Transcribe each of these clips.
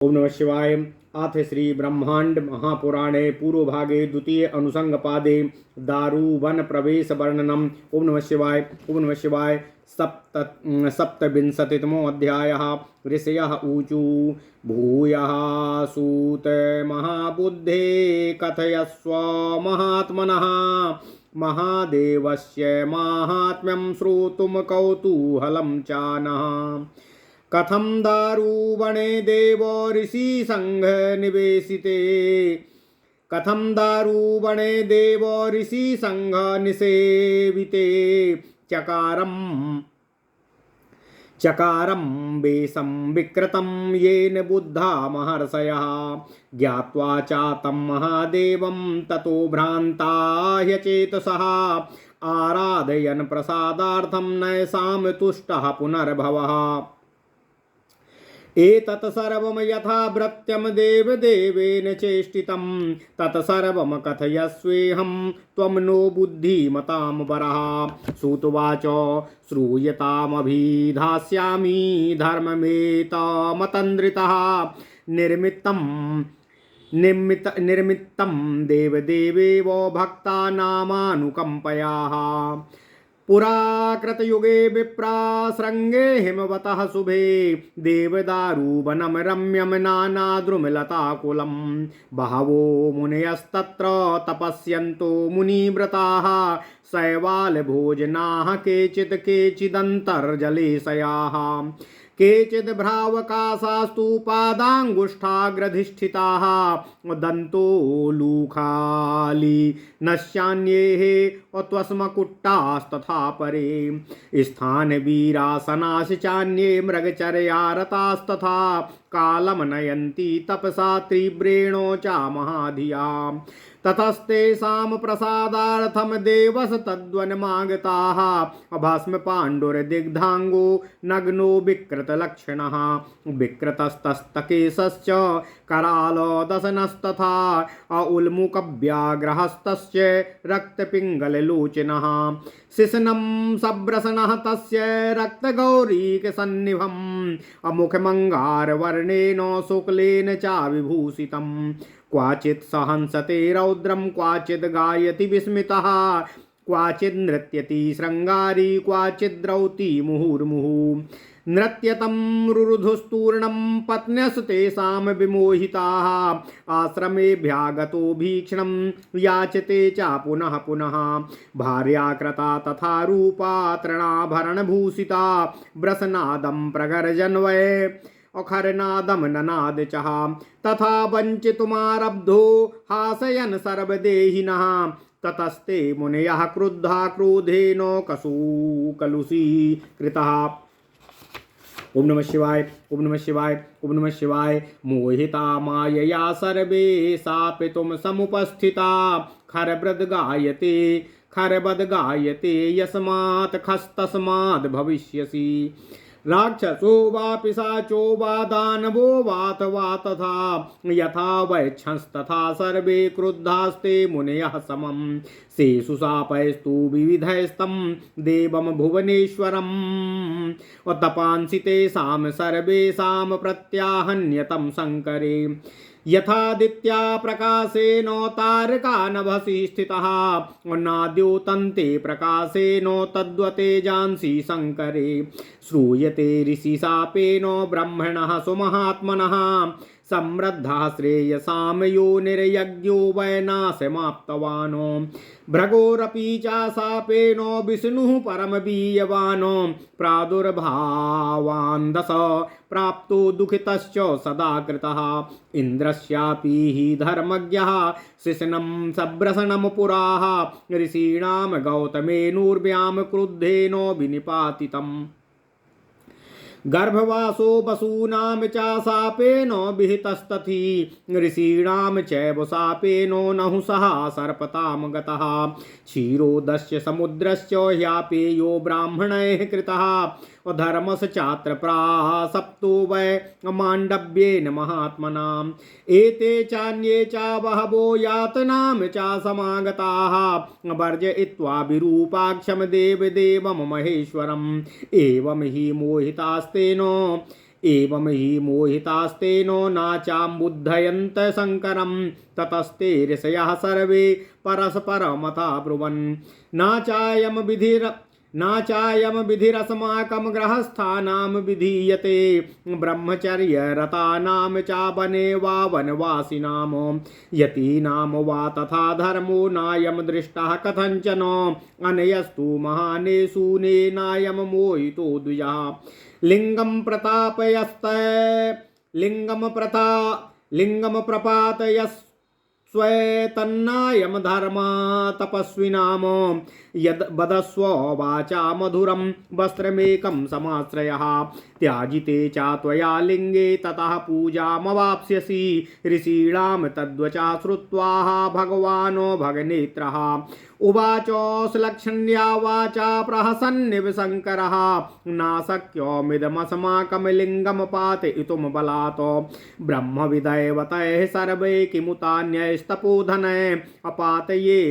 ओम नमः शिवाय। अथ श्री ब्रह्मांड महापुराणे पूर्वभागे द्वितीय अनुसंग पादे दारुवन प्रवेश वर्णनम। ओम नमः शिवाय। ओम नमः शिवाय। सप्तविंशतितमो अध्यायः। ऋषयः ऊचु भूयः सूत महाबुद्धे कथयस्व महात्मनः महादेवस्य माहात्म्यं श्रोतुं कौतूहलं चानः। कथं दारुवणे देवो ऋषि संघ निवेशिते कथं दारुवणे देवो ऋषि संघ निसेविते चकारं वेशं विकृतं येन बुद्धा महर्षयः ज्ञात्वा चातं महादेवं ततो भ्रान्ता ह्यचेतसः आराधयन् प्रसादार्थं नैषां तुष्टः पुनर्भवः। एतत् सर्वं यथा भृत्यं देवदेवेन चेष्टितं तत्सर्वं कथयस्वेऽहं त्वं नो बुद्धिमतां वरः। श्रुत्वाच श्रूयतामभिधास्यामि धर्ममेतमतन्द्रितः निर्मित्तं देवदेवेव भक्तानामानुकम्पयाः। पुराकृतयुगे विप्रासृङ्गे हिमवतः शुभे देवदारुवनं रम्यं नानाद्रुमलताकुलं बहवो मुनयस्तत्र तपस्यन्तो मुनिव्रताः शैवालभोजनाः केचिदन्तर्जलेशयाः केचिद् भ्रावकाशास्तु पादाङ्गुष्ठाग्रधिष्ठिताः दन्तोलूखाली नश्यान्ये त्वस्मकुट्टास्तथा परे स्थानवीरासनाश्च चान्ये मृगचर्यारतास्तथा कालं नयन्ति तपसा तीव्रेणो च महाधिया। ततस्तेषां प्रसादार्थं देवस तद्वनमागताः भस्म पाण्डुर्दिग्धाङ्गो नग्नो विकृतलक्षणः विकृतस्तस्तकेशश्च करालदशनस्तथा उल्मुखव्याघ्रहस्तस्य रक्तपिङ्गललोचनः शिशनं सब्रसनः तस्य रक्तगौरीकसन्निभम् अमुखमङ्गारवर्णेन शुक्लेन च विभूषितम् क्वाचित् सहंसते रौद्रं क्वाचिद् गायति विस्मितः क्वाचिद् नृत्यति शृङ्गारी क्वाचिद्रौति मुहुर्मुहुः नृत्यतं रुरुधुस्तूर्णं पत्न्यस्तेषां विमोहिताः आश्रमेभ्यागतो भीक्षणं याचते च पुनः पुनः भार्याकृता तथा रूपा तृणाभरणभूषिता व्रसनादं प्रगर्जन्वये अखरनादं ननाद चः तथा वञ्चितुमारब्धो हासयन् सर्वदेहिनः ततस्ते मुनयः क्रुद्धा क्रोधेन कलुषीकृतः। ओम नमः शिवाय। ओम नमः शिवाय। ओम नमः शिवाय। मोहिता मायया सर्वे सापितुं समुपस्थिता खरबद गायते यस्मात् खस्तस्माद् भविष्यसि। राक्षसो वा पिशाचो वा दानवो वाथवा तथा यथा वैच्छंस्तथा सर्वे क्रुद्धास्ते मुनयः समं सेषु शापैस्तु विविधैस्तं देवं भुवनेश्वरम् तपांसि तेषां सर्वेषां प्रत्याहन्यतं शङ्करे यथादित्या प्रकाशेन तारका नभसि स्थितः नाद्योतन्ते प्रकाशेन तद्वतेजांसि शङ्करे श्रूयते ऋषिशापेन ब्रह्मणः सुमहात्मनः समृद्धः श्रेयसां योनिर्यज्ञो वैनाशमाप्तवान् भृगोरपि च शापेन विष्णुः परमवीयवान् प्रादुर्भावान् दश प्राप्तो दुःखितश्च सदा कृतः इन्द्रस्यापि हि धर्मज्ञः शिशनं सब्रसनं पुराः ऋषीणां गौतमेनूर्व्यां क्रुद्धेन विनिपातितम् गर्भवासो वसूनां च शापेन विहितस्तथि ऋषीणां चैव शापेन नहुषः सर्पतां गतः क्षीरोदस्य समुद्रश्च ह्यापेयो ब्राह्मणैः कृतः धर्मस चात्र प्रासप्तो वै माण्डव्येन महात्मनाम् एते चान्ये च बहवो यातनां च समागताः वर्जयित्वा विरूपाक्षं देवदेवं महेश्वरम् एवं हि मोहितास्तेन एवं हि मोहितास्तेनो नाचाम्बुद्धयन्त शङ्करं ततस्ते ऋषयः सर्वे परस्परमथा ब्रुवन् नाचायम विधिरस्माकं गृहस्थानां विधीयते ब्रह्मचर्यरतानां चावने वा वनवासिनां यतीनां वा तथा धर्मो नायं दृष्टः कथञ्चन अनयस्तु महानेषु नेनायं मोहितो द्विजः लिङ्गं प्रपातयस् स्वैतन्नायं धर्मा तपस्विनाम यद वदस्व वाचा मधुरं वस्त्रमेकं समाश्रयः त्याजिते च त्वया लिङ्गे ततः पूजामवाप्स्यसि ऋषीणां तद्वचा श्रुत्वा भगवानो भगनेत्रः उवाच श्लक्ष्ण्या वाचा प्रहसन्निव शङ्करः नाशक्योमिदमस्माकं लिङ्गं पातयितुं बलात् ब्रह्मविदैवतैः सर्वे किमुतान्यैस्तपोधनैः अपातये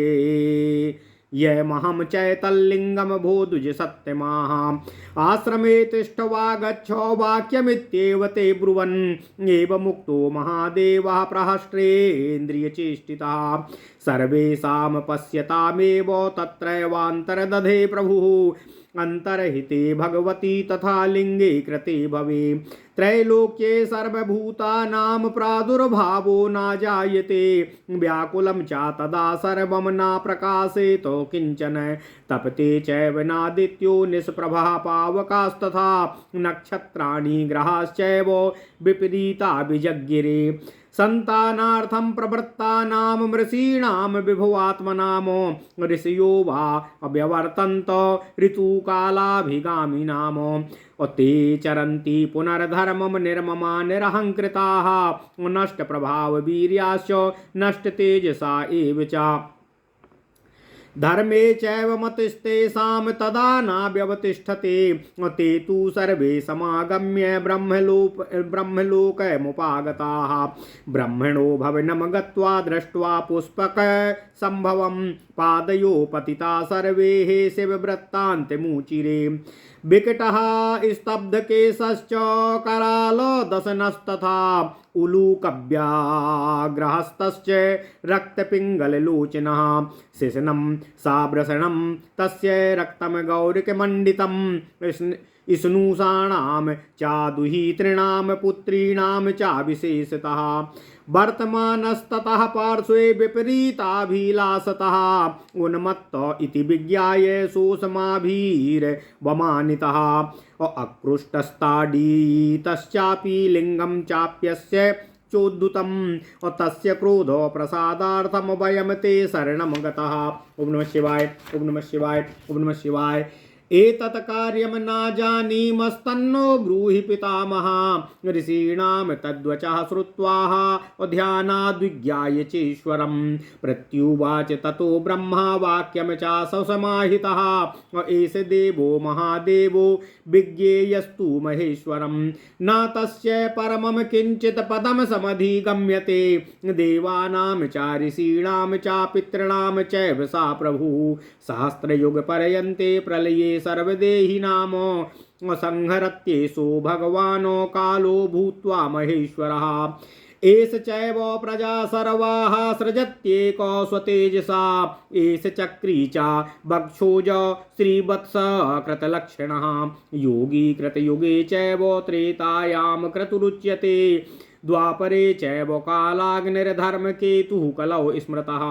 यमहं चैतल्लिङ्गं भूद्विज सत्यमाः आश्रमे तिष्ठवा गच्छो वाक्यमित्येव ते ब्रुवन् एवमुक्तो महादेवः प्रहस्रेन्द्रियचेष्टितः सर्वेषां पश्यतामेव तत्रैवान्तर्दधे प्रभुः अंतर्हिते भगवती तथा लिंगे कृते भवे त्रैलोक्ये सर्वभूतानां प्रादुर्भावो न जायते व्याकुलं च तदा सर्वं न प्रकाशेतो किंचन तपते चैव नादित्यो निष्प्रभः पावकास्तथा नक्षत्राणि ग्रहाश्चैव विपरीता विजज्ञिरे संतानार्थं प्रवृत्तानां ऋषीणां विभुवात्मनां ऋषयो वा अव्यवर्तन्त ऋतुकालाभिगामिनाम् ते चरन्ति पुनर्धर्मं निर्ममा निरहङ्कृताः नष्टप्रभाववीर्याश्च नष्टतेजसा एव च धर्मे चैव मतिस्तेषां तदा नाव्यवतिष्ठते ते तु सर्वे समागम्य ब्रह्मलोकमुपागताः ब्रह्मणो भवनं गत्वा दृष्ट्वा पुष्पकसम्भवं पादयो पतिता सर्वे हे शिववृत्तान्तमुचिरे विकटः स्तब्धकेशश्च करालदशनस्तथा उलूकव्याघ्रहस्तश्च रक्तपिङ्गललोचनः शिशनं साभ्रशनं तस्य रक्तं गौरिकमण्डितं स्नूषाणां चादुहितॄणां पुत्रीणां च विशेषतः वर्तमानस्ततः पार्श्वे विपरीताभिलाषतः उन्मत्त इति विज्ञाय शोषमाभिर्वमानितः अकृष्टस्ताडीतश्चापि लिङ्गं चाप्यस्य चोद्धुतं तस्य क्रोधो प्रसादार्थं वयं ते शरणं गतः। ओम नमः शिवाय, ओम नमः शिवाय, ओम नमः शिवाय। एतत् कार्यं न जानीमस्तन्नो ब्रूहि पितामहः ऋषीणां तद्वचः श्रुत्वा ध्यानाद्विज्ञाय चेश्वरं प्रत्युवाच ततो ब्रह्मा वाक्यं च ससमाहितः एष देवो महादेवो विज्ञेयस्तु महेश्वरं न तस्य परमं किञ्चित् पदं समधिगम्यते देवानां च ऋषीणां च पितॄणां चैव सा प्रभुः सहस्रयुगपर्यन्ते प्रलये सर्वदेहिनाम संहरत्येषो भगवानो कालो भूत्वा महेश्वरः एष चैव प्रजा सर्वाः सृजत्येको स्वतेजसा एष चक्री च भक्षोज श्रीवत्स कृतलक्षणः योगी कृतयुगे चैव त्रेतायां क्रतुरुच्यते द्वापरे चैव कालाग्निर्धर्मकेतुः कलौ स्मृतः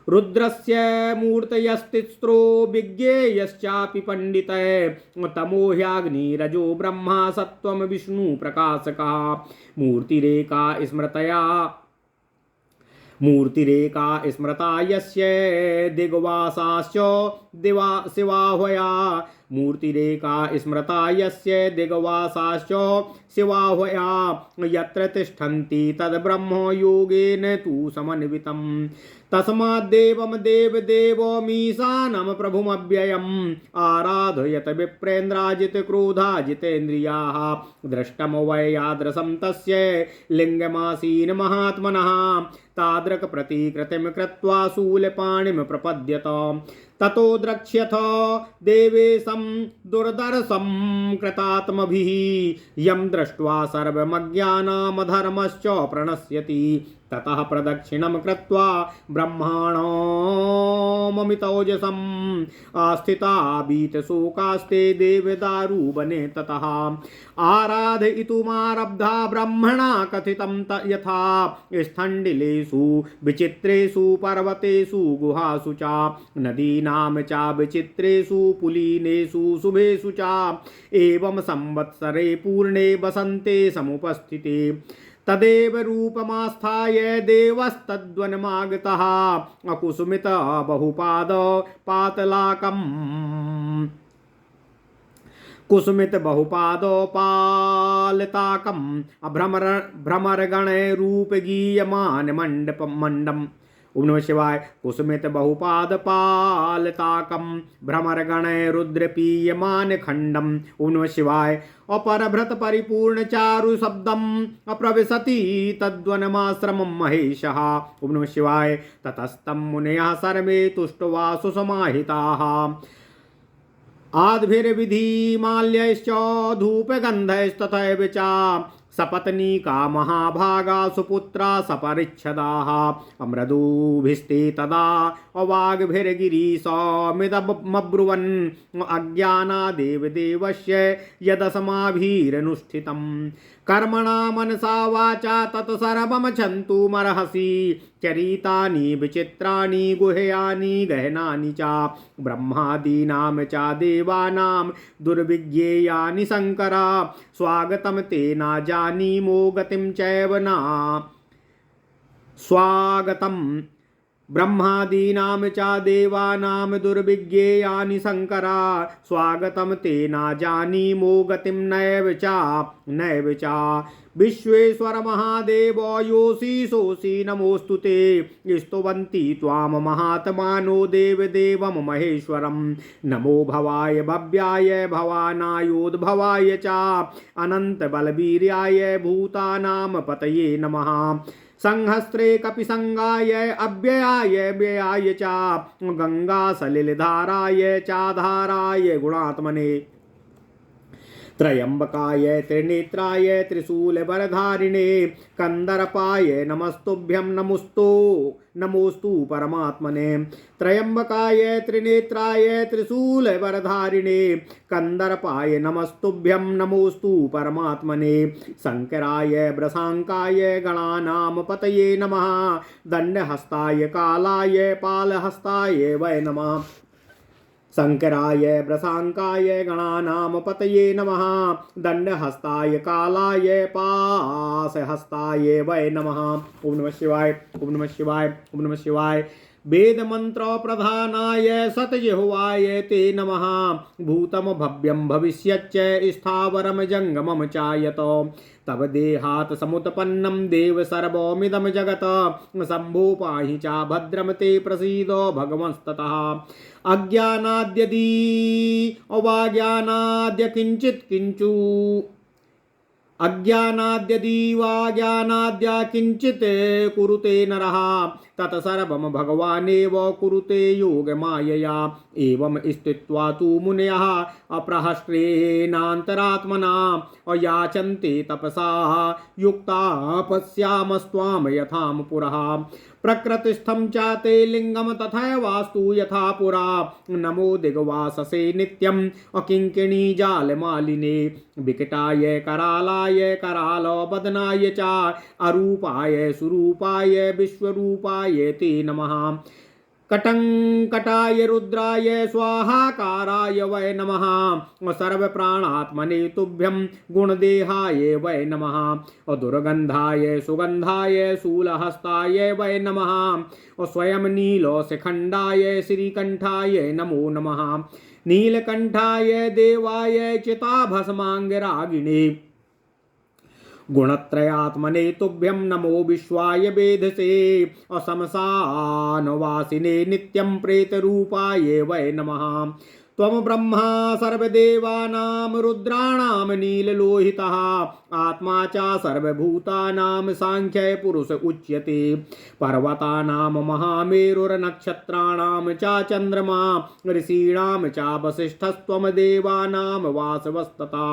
रुद्रस्य मूर्तयस्तिस्रो विज्ञेयश्चापि पंडितः तमो ह्याग्निरजो ब्रह्मा सत्वं विष्णु प्रकाशकः मूर्तिरेका स्मृता यस्य दिग्वासाश्च दिवा शिवाह्वया मूर्तिरेका स्मृता यस्य दिग्वासाश्च शिवाह्वया यत्र तिष्ठन्ति तद्ब्रह्म योगेन तु समन्वितम् तस्माद्देवं देवदेवमीशानं प्रभुमव्ययम् आराधयत विप्रेन्द्राजित क्रोधाजितेन्द्रियाः दृष्टं वै यादृशं तस्य लिङ्गमासीन् महात्मनः तादृक् प्रतिकृतिं कृत्वा शूलपाणिं प्रपद्यत। ततो द्रक्ष्यथ देवेशं दुर्दर्शं कृतात्मभिः यं दृष्ट्वा सर्वमज्ञानमधर्मश्च प्रणश्यति। ततः प्रदक्षिणं कृत्वा ब्रह्माणममितौजसम् आस्थिता भीतशोकास्ते देवदारुवने। ततः आराधयितुमारब्धा ब्रह्मणा कथितं यथा स्थण्डिलेषु विचित्रेषु पर्वतेषु गुहासु च नदीनां च विचित्रेषु पुलीनेषु शुभेषु च एवं संवत्सरे पूर्णे वसन्ते समुपस्थिते। तदेव रूपमास्थाय देवस्तद्वनमागतः अकुसुमित बहुपाद पातलाकम् कुसुमित बहुपादोपालिताकम् भ्रमरगणे रूप गीयमान मंडम। ओम नमः शिवाय। कुसुमित बहुपादपालिताकं भ्रमरगणे रुद्रपीयमान खंडम। ओम नमः शिवाय। अपरभृत परिपूर्ण चारु शब्दम अप्रविशति तद्वनमाश्रमं महेशः। ओम नमः शिवाय। ततस्तं मुनयः सर्वे तुष्टवा सुसमाहिताः आद्भिर्विधिमाल्यैश्च धूपगन्धैस्तथैव च सपत्नीका महाभागा सुपुत्रा सपरिच्छदाः अमृदुभिस्ते तदा अवाग्भिर्गिरीशमिदमब्रुवन् अज्ञानादेव देवस्य यदसमाभिरनुष्ठितं कर्मणा मनसा वाचा तत्सर्वमछन्तुमर्हसि चरितानि विचित्राणि गुह्यानि गहनानि च ब्रह्मादीनां च देवानां दुर्विज्ञेयानि शङ्कर स्वागतं ते न जानीमो गतिं चैव न स्वागतं ब्रह्मादीनां च देवानां दुर्विज्ञेयानि शङ्करा स्वागतं ते न जानीमो गतिं नैव च विश्वेश्वर महादेव योषि सोषि नमोऽस्तु ते स्तुवन्ति त्वां महात्मानो देवदेवं महेश्वरं नमो भवाय भव्याय भवानायोद्भवाय च अनन्तबलवीर्याय भूतानां पतये नमः संहस्त्रे कपिसंगाय अव्ययाय व्ययाय च गंगासलिलधाराय चाधाराय गुणात्मने त्रयंबकाय त्रिनेत्राय त्रिशूलबरधारिणे कंदर्पाय नमस्तुभ्यं नमोस्तु परमात्मने त्रयंबकाय त्रिनेत्राय त्रिशूलबरधारिणे कंदर्पाय नमस्तुभ्यं नमोस्तु परमात्मने शंकराय ब्रसांकाय गणानां पतये नमः दंडहस्ताय कालाय पालहस्ताय वै नमः शंकराय ब्रसांकाय गणानां पतये नमः दंडहस्ताय कालाय पाशहस्ताय वै नमः। ओम नमः शिवाय। ओम नमः शिवाय। ओम नमः शिवाय। वेद मंत्र प्रधानाय सतजिह्वाय ते नमः भूतम भव्यं भविष्यच्च स्थावरम जंगमम चायत तव देहात् समुत्पन्नं देव सर्वमिदं जगत् शम्भो पाहि च भद्रं ते प्रसीदो भगवंस्ततः अज्ञानाद्यदि अवाज्ञानाद्य किंचित् किंचु अज्ञानाद्यदीवाज्ञानाद्या किंचित् कुरुते नरः तत्सर्वं भगवानेव कुरुते योगमायया एवं स्थित्वा तु मुनयः अप्रहस्त्रेणान्तरात्मना अयाचन्ते तपसा युक्ता पश्यामस्त्वां यथां पुरः प्रकृतिस्थं चाते लिंगम तथैवास्तु यथा पुरा नमो दिग्वाससे नित्यं अकिंकिणी जालमालिने विकटाय करालाय करालबदनाय च अरूपाय सुरूपाय विश्वरूपाय ते नमः कटंकटाय रुद्राय स्वाहाकाराय वै नमः सर्वप्राणात्मने तुभ्यं गुणदेहाय वै नमः दुर्गंधाय सुगंधाय शूलहस्ताय वै नमः स्वयं नीलशिखंडाय श्रीकंठाय नमो नमः नीलकंठाय देवाय चिताभस्मांगरागिणे गुणत्रयात्मने तुभ्यं नमो विश्वाय वेधसे असमसानवासिने नित्यं प्रेतरूपाय वै नमः त्वं ब्रह्मा सर्वदेवानां रुद्राणां नीललोहितः आत्मा च सर्वभूतानां सांख्य पुरुष उच्यते पर्वतानां महामेरुर्नक्षत्राणां च चन्द्रमा ऋषीणां च वसिष्ठस्त्वं देवानां वासवस्तथा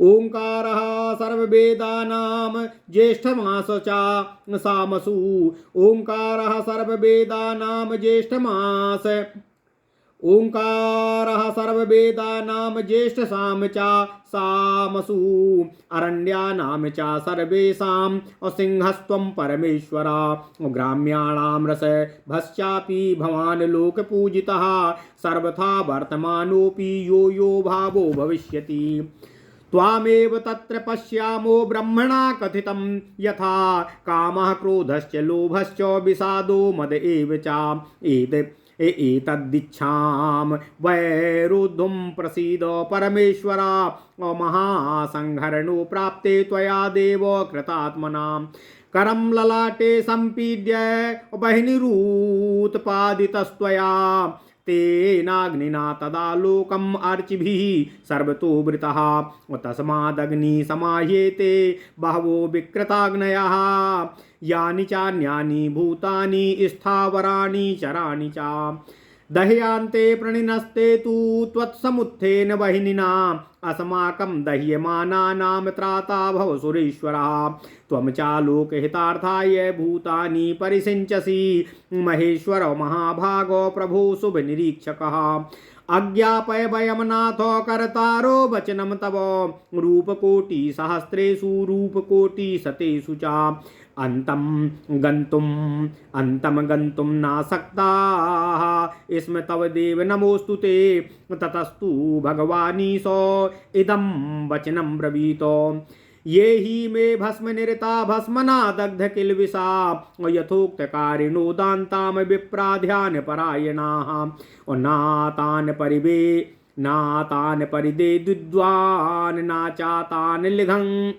ओंकारः सर्ववेदानां ज्येष्ठमास च सामसु ओंकारः सर्ववेदानां ज्येष्ठमास ओंकारः सर्ववेदानां ज्येष्ठसाम च सामसु अरण्यानां च सर्वेषां सिंहस्त्वं परमेश्वरा ग्राम्याणां रसभश्चापि भवान् लोकपूजितः सर्वथा वर्तमानोऽपि यो यो भावो भविष्यति त्वामेव तत्र पश्यामो ब्रह्मणा कथितं यथा कामः क्रोधश्च लोभश्च विषादो मद एव च एतद्दिच्छां वैरुद्धुं प्रसीद परमेश्वरा महासंहरणो प्राप्ते त्वया देव कृतात्मनां करं ललाटे सम्पीड्य बहिनिरूत्पादितस्त्वया तेनाग्निना तदा लोकम् अर्चिभिः सर्वतो वृतः तस्मादग्नि समाह्येते बहवो विकृताग्नयः यानि चान्यानि भूतानि स्थावराणि चराणि च दह्यान्ते प्रणिनस्ते तु त्वत्समुत्थेन वह्निना अस्माकं दह्यमानानां त्राता भव सुरेश्वरः त्वं चालोकहितार्थाय भूतानि परिसिञ्चसि महेश्वर महाभागो प्रभो शुभनिरीक्षकः अज्ञापय वयं नाथो कर्तारो वचनं तव रूपकोटि सहस्रेषु रूपकोटि शतेषु च अन्तं गन्तुं नासक्ताः स्म तव देव नमोऽस्तु ते ततस्तु भगवानीशो इदं वचनं ब्रवीतो ये हि मे भस्म निरता भस्मना दग्ध किल्विषा यथोक्तकारिणो दान्तां विप्राध्यान परायणाः नातान् परिदे द्विद्वान् नाचातान् लिघं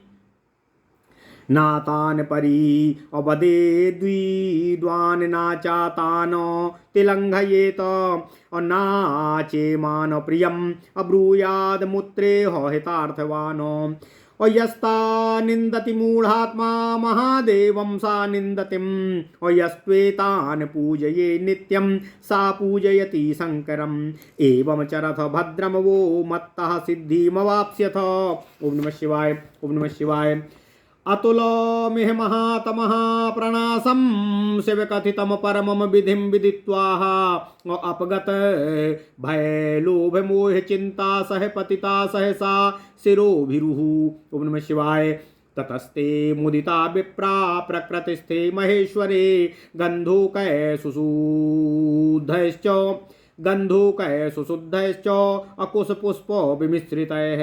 नातान् परि अवदे द्विद्वान् नाचातान् तिलङ्घयेत नाचेमान प्रियम् अब्रूयाद् मुत्रे हितार्थवान् यस्ता निन्दति मूढात्मा महादेवं सा निन्दतिं यस्त्वेतान् पूजये नित्यं सा पूजयति शङ्करम् एवं चरथ भद्रं वो मत्तः सिद्धिमवाप्स्यथ। ओम नमः शिवाय। ओम नमः शिवाय। अतुलमिह महातमः प्रणासं शिवकथितं परमं विधिं विदित्वाः अपगत भय लोभ मोह चिंता सह पतिता सहसा शिरोभिरुः। ओम नमः शिवाय। ततस्ते मुदिता विप्रा प्रकृतिस्थे महेश्वरे गन्धोकय सुशुद्धश्च अकुशपुष्प विमिश्रितैः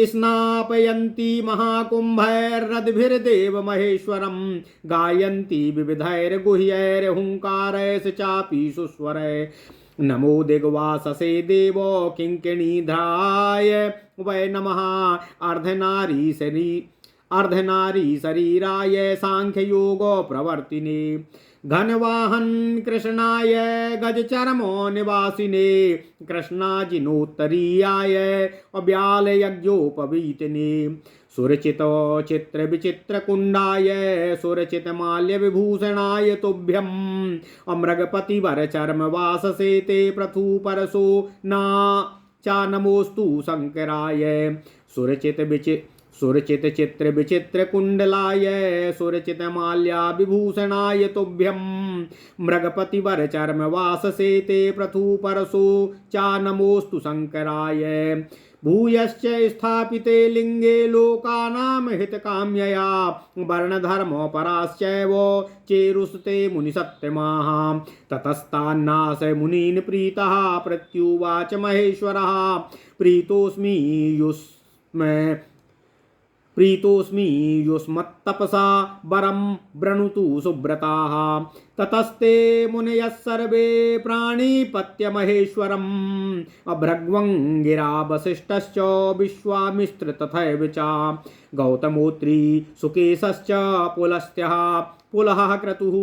स्नापयन्ति महाकुम्भैर्रद्भिर्देव महेश्वरं गायन्ति विविधैर्गुह्यैर्हुङ्कारैश्च चापि सुस्वरैः नमो दिग्वाससे देव किङ्किणीध्राय वै नमः अर्धनारी शरीराय सांख्ययोग प्रवर्तिने घनवाहन कृष्णाय गजचरमो निवासिने कृष्णाजिनोत्तरीयाय अव्याल यज्ञोपवीतिने सुरचित चित्र विचित्र कुंडाय सुरचित माल्य विभूषणाय तुभ्यम अमृगपति वर चर्म वाससे ते प्रथु परसो ना चा नमोस्तु शंकराय सुरचित चित्र विचित्र कुंडलाय सुरचित माल्या विभूषणाय तुभ्यम मृगपति वर चर्म वाससे ते प्रथु परसो चा नमोस्तु शंकराय भूयश्च स्थापिते लिंगे लोकानां हितकाम्यया वर्णधर्मोपराश्चैव चेरुस्ते मुनिसत्तमाः ततस्तान्नास मुनीन् प्रीतः प्रत्युवाच महेश्वरः प्रीतोऽस्मि युष्मत्तपसा वरं वृणुतु सुव्रताः ततस्ते मुनयः सर्वे प्राणिपत्य महेश्वरम् अभ्रग्वं गिरा वसिष्ठश्च विश्वामित्र तथैव च गौतमोत्री सुकेशश्च पुलः क्रतुः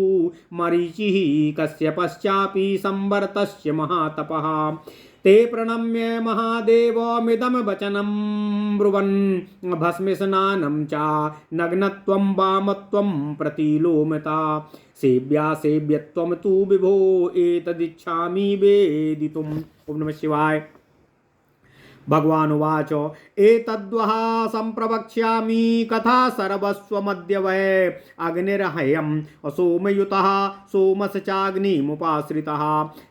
मरीचिः कश्यपश्चापि संवर्तस्य महातपः ते प्रणम्य महादेवमिदं वचनं ब्रुवन् भस्मस्नानं च नग्नत्वं वामत्वं प्रतिलोमता सेव्या सेव्यत्वं तु विभो एतदिच्छामि वेदितुम्। ओम नमः शिवाय। भगवानुवाच एतद्वः सम्प्रवक्ष्यामि कथा सर्वस्वमद्य वै अग्निर्हयम् असोमयुतः सोमस चाग्निमुपाश्रितः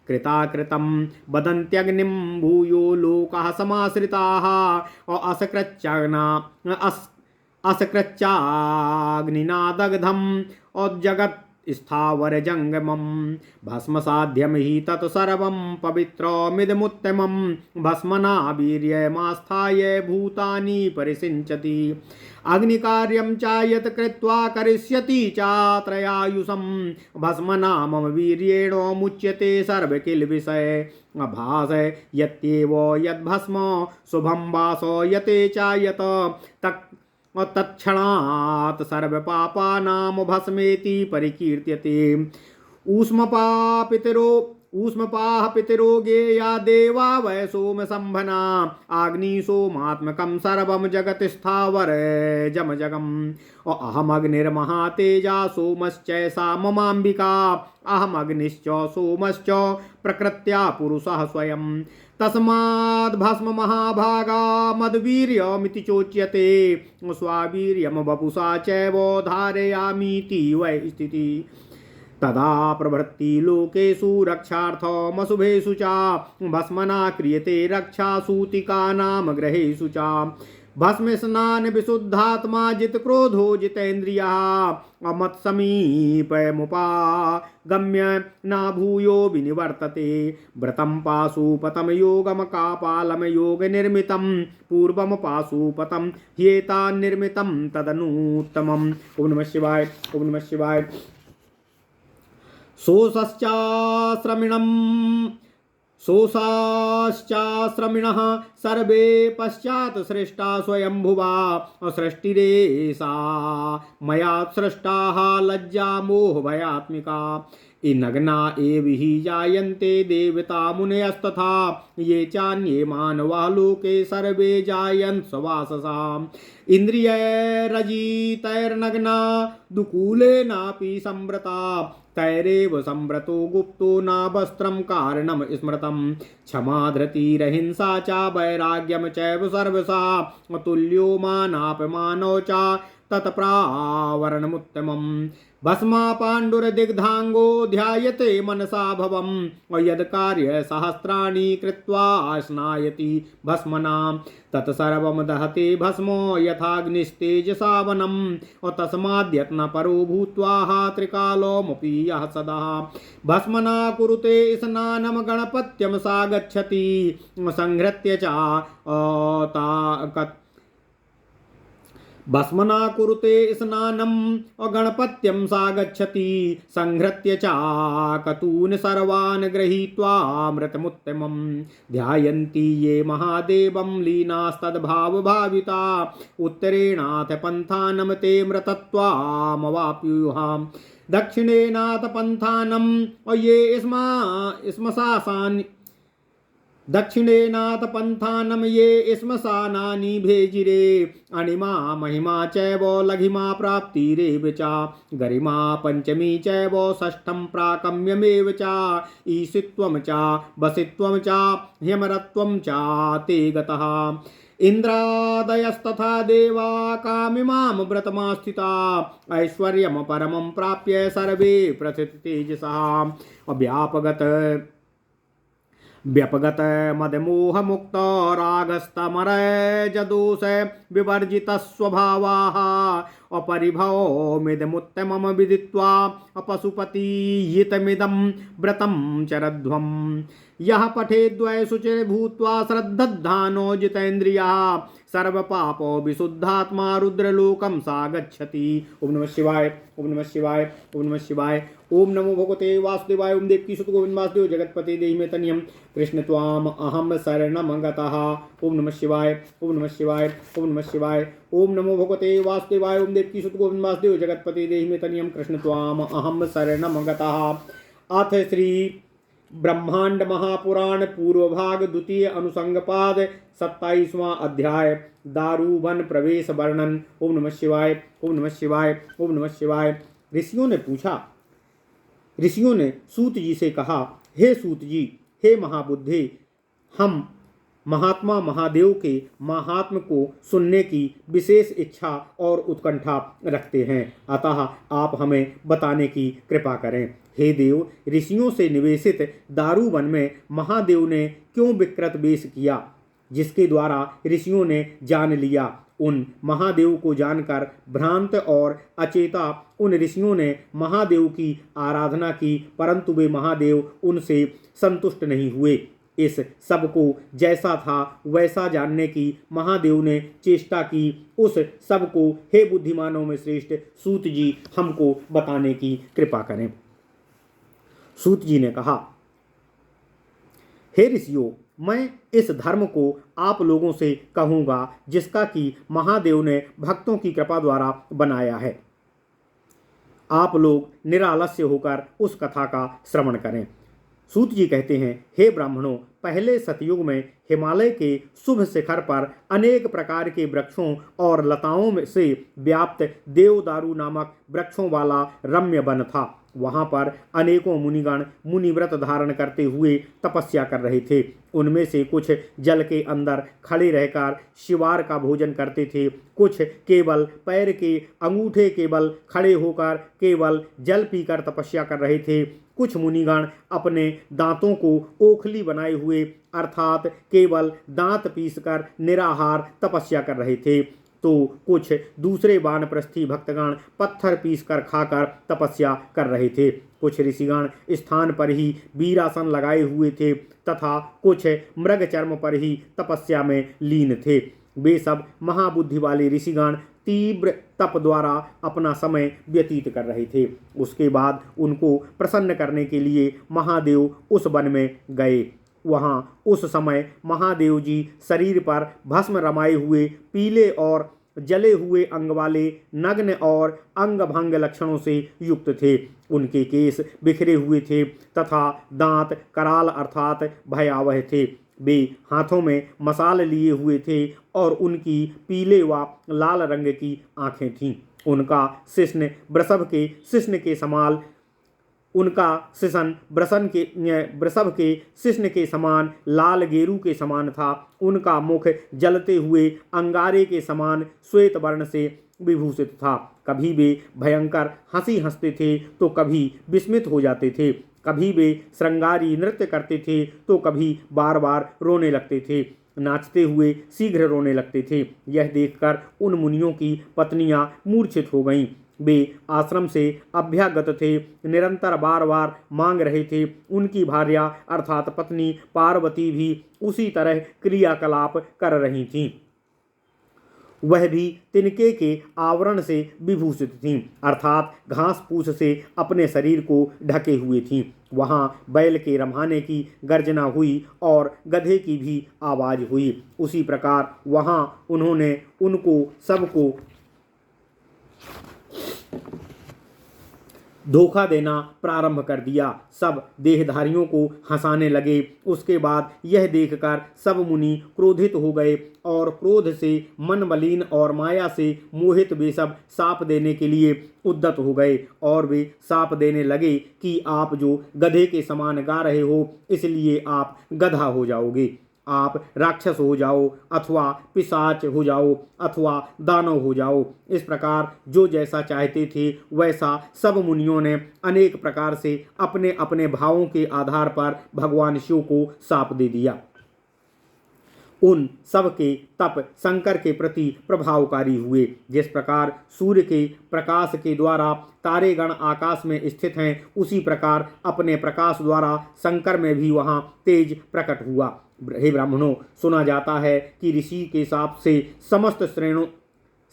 कृताकृतं वदन्त्यग्निं भूयो लोकाः समाश्रिताः असकृच्चाग्निना दग्धम् औजगत् स्थावर जंगमं भस्मसाध्यम हि तत्सर्वं पवित्रमिदमुत्तमं भस्मना वीर्यमास्थाय भूतानि परिसिञ्चति अग्निकार्यं चायत कृत्वा करिष्यति चात्रयायुषं भस्मना मम वीर्येण मुच्यते सर्वकिल्बिषय भास यत्येव यद्भस्म शुभं वासयते चायत तत्क्षणात् सर्वपापानां भस्मेति परिकीर्त्यते ऊष्मपाः पितरो गेया देवा वै सोमसंभना आग्नि सोमात्मकं सर्वं जगत् स्थावर जमजगम् अहमग्निर्महातेजा सोमश्चैषा ममाम्बिका अहमग्निश्च सोमश्च प्रकृत्या पुरुषः स्वयं तस्माद् भस्म महाभागा मद्वीर्यमिति चोच्यते स्वावीर्यं वपुषा चैव धारयामीति वै स्थितिः तदा प्रवृत्ति लोकेषु रक्षार्थमशुभेषु च भस्मना क्रियते रक्षा सूतिकानां ग्रहेषु च भस्मस्नान विशुद्धात्मा जितक्रोधो जितेन्द्रियः अमत्समीपमुपागम्य न भूयो विनिवर्तते व्रतं पाशुपतं योगम कापालं योगनिर्मितं पूर्वं पाशुपतं ह्येतान्निर्मितं तदनूत्तमम्। ओम नमः शिवाय। ओम नमः शिवाय। सोऽश्चाश्रमिणः सर्वे पश्चात् सृष्टा स्वयंभुवा सृष्टिरेषा मया सृष्टाः लज्जा मोहभयात्मिका नग्ना एव हि जायन्ते देवता मुनयस्तथा ये चान्ये मानवा लोके सर्वे जायन्त सवाससा इन्द्रियैरजितैर्नग्ना दुकूलेनापि संवृता तैरेव संवृतो गुप्तो न वस्त्रं कारणं स्मृतं क्षमा धृतिरहिंसा च वैराग्यं चैव सर्वसा तुल्यो मानापमानो च तत्प्रावरणमुत्तमम् भस्मा पाण्डुरदिग्धांगो ध्यायते मनसा भवम् यद् कार्य सहस्राणि कृत्वा स्नायति भस्मना तत्सर्वं दहते भस्मो यथाग्निस्तेजसावनम् तस्माद्यत्न परो भूत्वा त्रिकालोऽपि यः सदा भस्मना कुरुते स्नानं गणपत्यं सा गच्छति संहृत्य च भस्मना कुरुते स्नानं गणपत्यं सा गच्छति संहृत्य च कतून् सर्वान् गृहीत्वा ध्यायन्ति ये महादेवं लीनास्तद्भावभाविता उत्तरेणाथ पन्थानं ते मृतत्वामवाप्युः दक्षिणेनाथ पन्थानं ये दक्षिणेनाथ पन्थानं ये श्मशानानि भेजिरे अणिमा महिमा चैव लघिमा प्राप्तिरेव च गरिमा पंचमी चैव षष्ठं प्राकम्यमेव च ईशित्वं च वसित्वं च ह्यमरत्वं च ते गतः इंद्रादयस्तथा देवा कामिमां व्रतमास्थिता ऐश्वर्यं परमं प्राप्य सर्वे प्रथिततेजसः व्यपगत मदमोह मुक्त रागस्तमरजदोष विवर्जित स्वभावाः अपरिभवमिदमुत्तमं विदित्वा अपशुपतिहितमिदं व्रतं चरध्वम् यः पठेद्वै शुचिर भूत्वा श्रद्धधानो जितेन्द्रियः सर्वपापो विशुद्धात्मा रुद्रलोकं सा गच्छति। ओम नमः शिवाय। ओम नमः शिवाय। ओम नमः शिवाय। ओम नमो भगवते वासुदेवाय। ओम देवकी सुत गोविंद वासुदेव जगतपते देहि मे तनियम कृष्ण त्वाम अहम शरणं गतः। ओम नमः शिवाय। ओम नमः शिवाय। ओम नमः शिवाय। ओम नमो भगवते वासुदेवाय। ओम देवकी सुत गोविंद वासुदेव जगतपते देहि मे तनियम कृष्ण त्वाम अहम शरणं गतः। अथ श्री ब्रह्मांड महापुराण पूर्व भाग द्वितीय अनुसंग पाद 27वां अध्याय दारू वन प्रवेश वर्णन। ओम नमः शिवाय, ओम नमः शिवाय, ओम नमः शिवाय। ऋषियों ने सूत जी से कहा, हे सूत जी, हे महाबुद्धे, हम महात्मा महादेव के महात्म को सुनने की विशेष इच्छा और उत्कंठा रखते हैं, अतः आप हमें बताने की कृपा करें। हे देव, ऋषियों से निवेशित दारू वन में महादेव ने क्यों विकृत वेश किया, जिसके द्वारा ऋषियों ने जान लिया। उन महादेव को जानकर भ्रांत और अचेता उन ऋषियों ने महादेव की आराधना की, परंतु वे महादेव उनसे संतुष्ट नहीं हुए। इस सब को जैसा था वैसा जानने की महादेव ने चेष्टा की। उस सब को हे बुद्धिमानों में श्रेष्ठ सूत जी हमको बताने की कृपा करें। सूत जी ने कहा, हे ऋषियों, मैं इस धर्म को आप लोगों से कहूँगा जिसका कि महादेव ने भक्तों की कृपा द्वारा बनाया है। आप लोग निरालस्य होकर उस कथा का श्रवण करें। सूत जी कहते हैं, हे ब्राह्मणों, पहले सतयुग में हिमालय के शुभ शिखर पर अनेक प्रकार के वृक्षों और लताओं में से व्याप्त देवदारू नामक वृक्षों वाला रम्य वन था। वहाँ पर अनेकों मुनिगण मुनिव्रत धारण करते हुए तपस्या कर रहे थे। उनमें से कुछ जल के अंदर खड़े रहकर शिवार का भोजन करते थे, कुछ केवल पैर के अंगूठे के बल खड़े होकर केवल जल पीकर तपस्या कर रहे थे। कुछ मुनिगण अपने दांतों को ओखली बनाए हुए अर्थात केवल दांत पीसकर निराहार तपस्या कर रहे थे, तो कुछ दूसरे वानप्रस्थी भक्तगण पत्थर पीसकर खाकर तपस्या कर रहे थे। कुछ ऋषिगण स्थान पर ही वीरासन लगाए हुए थे तथा कुछ मृग चर्म पर ही तपस्या में लीन थे। वे सब महाबुद्धि वाले ऋषिगण तीव्र तप द्वारा अपना समय व्यतीत कर रहे थे। उसके बाद उनको प्रसन्न करने के लिए महादेव उस वन में गए। वहाँ उस समय महादेव जी शरीर पर भस्म रमाए हुए पीले और जले हुए अंग वाले नग्न और अंग भंग लक्षणों से युक्त थे। उनके केस बिखरे हुए थे तथा दांत कराल अर्थात भयावह थे। वे हाथों में मसाल लिए हुए थे और उनकी पीले व लाल रंग की आंखें थीं। उनका शिश्न वृषभ के समान वृषभ के शिश्न के समान लाल गेरू के समान था। उनका मुख जलते हुए अंगारे के समान श्वेत वर्ण से विभूषित था। कभी वे भयंकर हंसी हंसते थे तो कभी विस्मित हो जाते थे। कभी वे श्रृंगारी नृत्य करते थे तो कभी बार बार रोने लगते थे। नाचते हुए शीघ्र रोने लगते थे। यह देखकर उन मुनियों की पत्नियां मूर्छित हो गईं। वे आश्रम से अभ्यागत थे, निरंतर बार बार मांग रहे थे। उनकी भार्या अर्थात पत्नी पार्वती भी उसी तरह क्रियाकलाप कर रही थीं। वह भी तिनके के आवरण से विभूषित थीं, अर्थात घास फूस से अपने शरीर को ढके हुए थीं। वहाँ बैल के रम्हाने की गर्जना हुई और गधे की भी आवाज हुई। उसी प्रकार वहाँ उन्होंने उनको सबको धोखा देना प्रारंभ कर दिया। सब देहधारियों को हंसाने लगे। उसके बाद यह देखकर सब मुनि क्रोधित हो गए और क्रोध से मन मलिन और माया से मोहित वे सब शाप देने के लिए उद्यत हो गए। और वे शाप देने लगे कि आप जो गधे के समान गा रहे हो, इसलिए आप गधा हो जाओगे। आप राक्षस हो जाओ अथवा पिशाच हो जाओ अथवा दानव हो जाओ। इस प्रकार जो जैसा चाहते थे वैसा सब मुनियों ने अनेक प्रकार से अपने अपने भावों के आधार पर भगवान शिव को शाप दे दिया। उन सब के तप शंकर के प्रति प्रभावकारी हुए। जिस प्रकार सूर्य के प्रकाश के द्वारा तारेगण आकाश में स्थित हैं, उसी प्रकार अपने प्रकाश द्वारा शंकर में भी वहाँ तेज प्रकट हुआ। हे ब्राह्मणों, सुना जाता है कि ऋषि के शाप से समस्त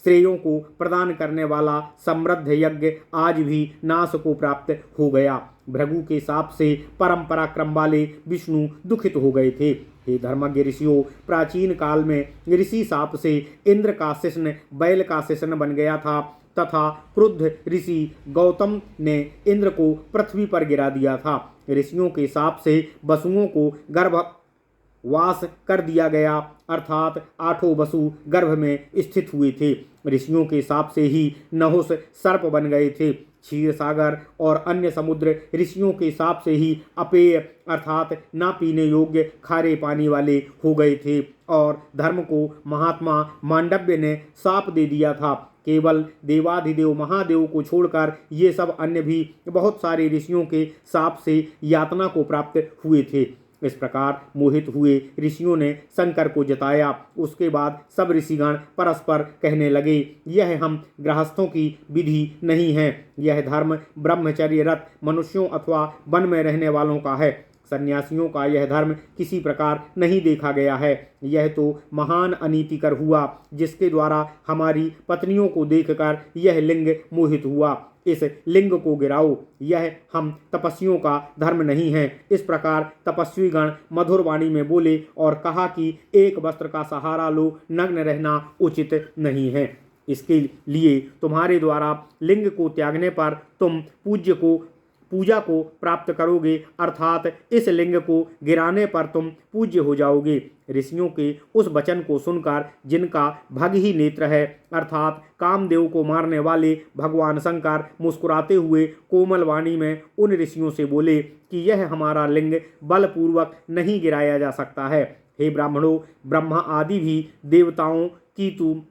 श्रेयों को प्रदान करने वाला समृद्ध यज्ञ आज भी नाश को प्राप्त हो गया। भृगु के शाप से परम पराक्रम वाले विष्णु दुखित हो गए थे। हे धर्मज्ञ ऋषियों, प्राचीन काल में ऋषि शाप से इंद्र का शिश्न बैल का शिश्न बन गया था। तथा क्रुद्ध ऋषि गौतम ने इंद्र को पृथ्वी पर गिरा दिया था। ऋषियों के शाप से वसुओं को गर्भवास कर दिया गया, अर्थात 8 वसु गर्भ में स्थित हुए थे। ऋषियों के शाप से ही नहुस सर्प बन गए थे। क्षीर सागर और अन्य समुद्र ऋषियों के शाप से ही अपेय अर्थात ना पीने योग्य खारे पानी वाले हो गए थे। और धर्म को महात्मा मांडव्य ने शाप दे दिया था। केवल देवाधिदेव महादेव को छोड़कर ये सब अन्य भी बहुत सारे ऋषियों के शाप से यातना को प्राप्त हुए थे। इस प्रकार मोहित हुए ऋषियों ने शंकर को जताया। उसके बाद सब ऋषिगण परस्पर कहने लगे, यह हम गृहस्थों की विधि नहीं है, यह धर्म ब्रह्मचर्यरत मनुष्यों अथवा वन में रहने वालों का है। सन्यासियों का यह धर्म किसी प्रकार नहीं देखा गया है। यह तो महान अनीतिकर हुआ, जिसके द्वारा हमारी पत्नियों को देखकर यह लिंग मोहित हुआ। इस लिंग को गिराओ, यह हम तपस्वियों का धर्म नहीं है। इस प्रकार तपस्वी गण मधुर वाणी में बोले और कहा कि एक वस्त्र का सहारा लो, नग्न रहना उचित नहीं है। इसके लिए तुम्हारे द्वारा लिंग को त्यागने पर तुम पूजा को प्राप्त करोगे, अर्थात इस लिंग को गिराने पर तुम पूज्य हो जाओगे। ऋषियों के उस वचन को सुनकर जिनका भग ही नेत्र है, अर्थात कामदेव को मारने वाले भगवान शंकर मुस्कुराते हुए कोमल वाणी में उन ऋषियों से बोले कि यह हमारा लिंग बलपूर्वक नहीं गिराया जा सकता है। हे ब्राह्मणों, ब्रह्मा आदि भी देवताओं की तू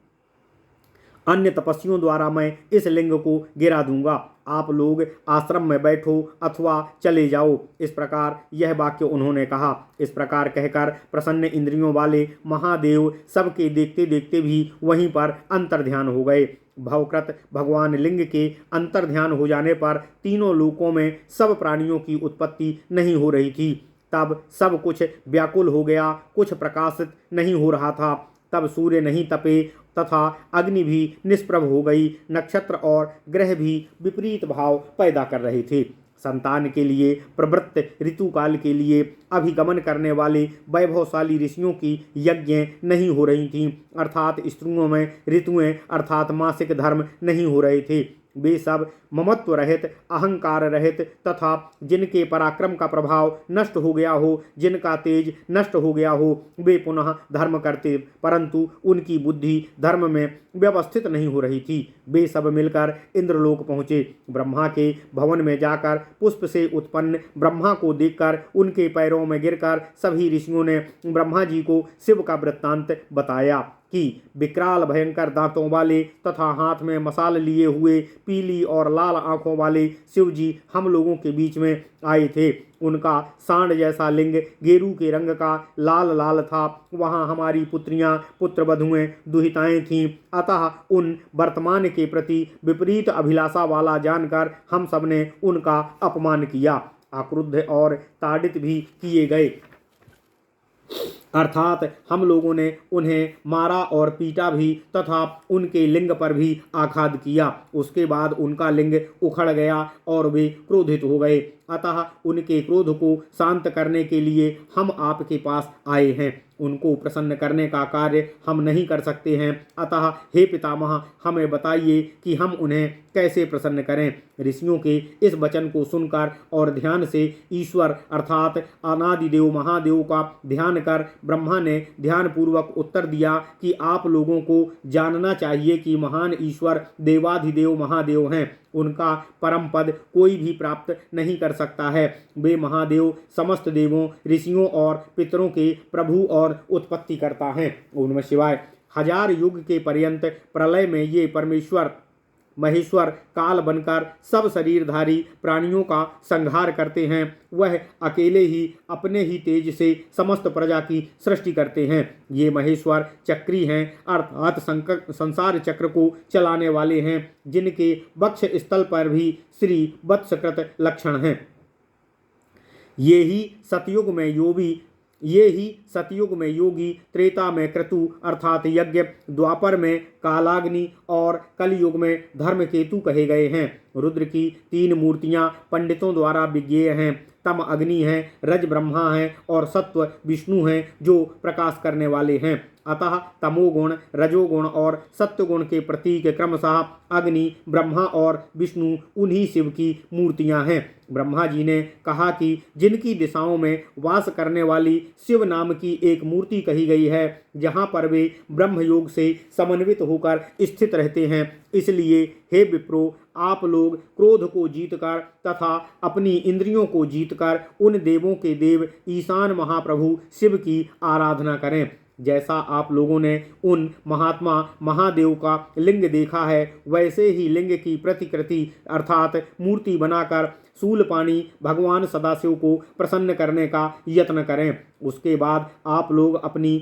अन्य तपस्वियों द्वारा मैं इस लिंग को गिरा दूंगा। आप लोग आश्रम में बैठो अथवा चले जाओ। इस प्रकार यह वाक्य उन्होंने कहा। इस प्रकार कहकर प्रसन्न इंद्रियों वाले महादेव सबके देखते देखते भी वहीं पर अंतर्ध्यान हो गए। भवकृत भगवान लिंग के अंतर्ध्यान हो जाने पर तीनों लोकों में सब प्राणियों की उत्पत्ति नहीं हो रही थी। तब सब कुछ व्याकुल हो गया, कुछ प्रकाशित नहीं हो रहा था। तब सूर्य नहीं तपे तथा अग्नि भी निष्प्रभ हो गई। नक्षत्र और ग्रह भी विपरीत भाव पैदा कर रहे थे। संतान के लिए प्रवृत्त ऋतुकाल के लिए अभिगमन करने वाले वैभवशाली ऋषियों की यज्ञ नहीं हो रही थीं, अर्थात स्त्रियों में ऋतुएं अर्थात मासिक धर्म नहीं हो रहे थे। वे सब ममत्व रहित, अहंकार रहित तथा जिनके पराक्रम का प्रभाव नष्ट हो गया हो, जिनका तेज नष्ट हो गया हो, वे पुनः धर्म करते, परंतु उनकी बुद्धि धर्म में व्यवस्थित नहीं हो रही थी। वे सब मिलकर इंद्रलोक पहुँचे। ब्रह्मा के भवन में जाकर पुष्प से उत्पन्न ब्रह्मा को देखकर उनके पैरों में गिरकर सभी ऋषियों ने ब्रह्मा जी को शिव का वृत्तांत बताया कि विकराल भयंकर दांतों वाले तथा हाथ में मसाल लिए हुए पीली और लाल आंखों वाले शिव जी हम लोगों के बीच में आए थे। उनका सांड जैसा लिंग गेरू के रंग का लाल लाल था। वहाँ हमारी पुत्रियां, पुत्र वधुएं, दुहिताएं थीं। अतः उन वर्तमान के प्रति विपरीत अभिलाषा वाला जानकर हम सब ने उनका अपमान किया। आक्रुद्ध और ताड़ित भी किए गए, अर्थात हम लोगों ने उन्हें मारा और पीटा भी तथा उनके लिंग पर भी आघात किया। उसके बाद उनका लिंग उखड़ गया और वे क्रोधित हो गए। अतः उनके क्रोध को शांत करने के लिए हम आपके पास आए हैं। उनको प्रसन्न करने का कार्य हम नहीं कर सकते हैं। अतः हे पितामह, हमें बताइए कि हम उन्हें कैसे प्रसन्न करें। ऋषियों के इस वचन को सुनकर और ध्यान से ईश्वर अर्थात अनादिदेव महादेव का ध्यान कर ब्रह्मा ने ध्यानपूर्वक उत्तर दिया कि आप लोगों को जानना चाहिए कि महान ईश्वर देवाधिदेव महादेव हैं। उनका परम पद कोई भी प्राप्त नहीं कर सकता है। वे महादेव समस्त देवों, ऋषियों और पितरों के प्रभु और उत्पत्ति करता हैं। ओम नमः शिवाय। 1000 युग के पर्यंत प्रलय में ये परमेश्वर महेश्वर काल बनकर सब शरीरधारी प्राणियों का संहार करते हैं। वह अकेले ही अपने ही तेज से समस्त प्रजा की सृष्टि करते हैं। ये महेश्वर चक्री हैं, अर्थात संसार चक्र को चलाने वाले हैं, जिनके वक्ष स्थल पर भी श्री वत्सकृत लक्षण हैं। ये ही सतयुग में योगी, त्रेता में क्रतु अर्थात यज्ञ, द्वापर में कालाग्नि और कलयुग में धर्मकेतु कहे गए हैं। रुद्र की 3 मूर्तियां पंडितों द्वारा विज्ञेय हैं। तम अग्नि है, रज ब्रह्मा है और सत्व विष्णु हैं जो प्रकाश करने वाले हैं। अतः तमोगुण, रजोगुण और सत्वगुण के प्रतीक क्रमशः अग्नि, ब्रह्मा और विष्णु उन्हीं शिव की मूर्तियां हैं। ब्रह्मा जी ने कहा कि जिनकी दिशाओं में वास करने वाली शिव नाम की एक मूर्ति कही गई है, जहाँ पर वे ब्रह्म योग से समन्वित होकर स्थित रहते हैं, इसलिए हे विप्रो, आप लोग क्रोध को जीतकर तथा अपनी इंद्रियों को जीतकर उन देवों के देव ईशान महाप्रभु शिव की आराधना करें। जैसा आप लोगों ने उन महात्मा महादेव का लिंग देखा है, वैसे ही लिंग की प्रतिकृति अर्थात मूर्ति बनाकर शूलपाणी भगवान सदाशिव को प्रसन्न करने का यत्न करें। उसके बाद आप लोग अपनी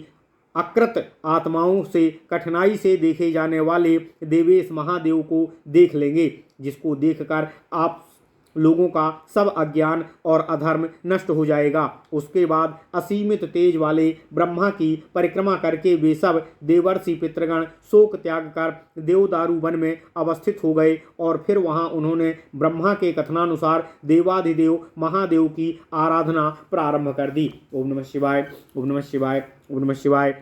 अकृत आत्माओं से कठिनाई से देखे जाने वाले देवेश महादेव को देख लेंगे, जिसको देखकर आप लोगों का सब अज्ञान और अधर्म नष्ट हो जाएगा। उसके बाद असीमित तेज वाले ब्रह्मा की परिक्रमा करके वे सब देवर्षि पितृगण शोक त्याग कर देवदारू वन में अवस्थित हो गए और फिर वहां उन्होंने ब्रह्मा के कथनानुसार देवाधिदेव महादेव की आराधना प्रारंभ कर दी। ओम नमः शिवाय, ओम नमः शिवाय, ओम नमः शिवाय।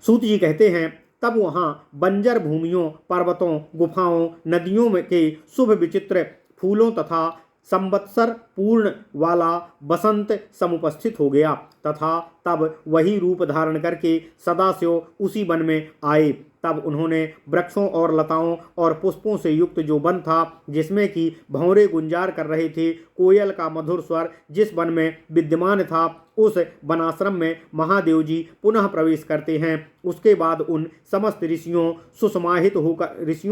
सूत जी कहते हैं, तब वहाँ बंजर भूमियों, पर्वतों, गुफाओं, नदियों में के शुभ विचित्र फूलों तथा संवत्सर पूर्ण वाला बसंत समुपस्थित हो गया तथा तब वही रूप धारण करके सदाशिव उसी वन में आए। तब उन्होंने वृक्षों और लताओं और पुष्पों से युक्त जो वन था, जिसमें कि भंवरे गुंजार कर रहे थे, कोयल का मधुर स्वर जिस वन में विद्यमान था, उस वनाश्रम में महादेव जी पुनः प्रवेश करते हैं। उसके बाद उन समस्त ऋषियों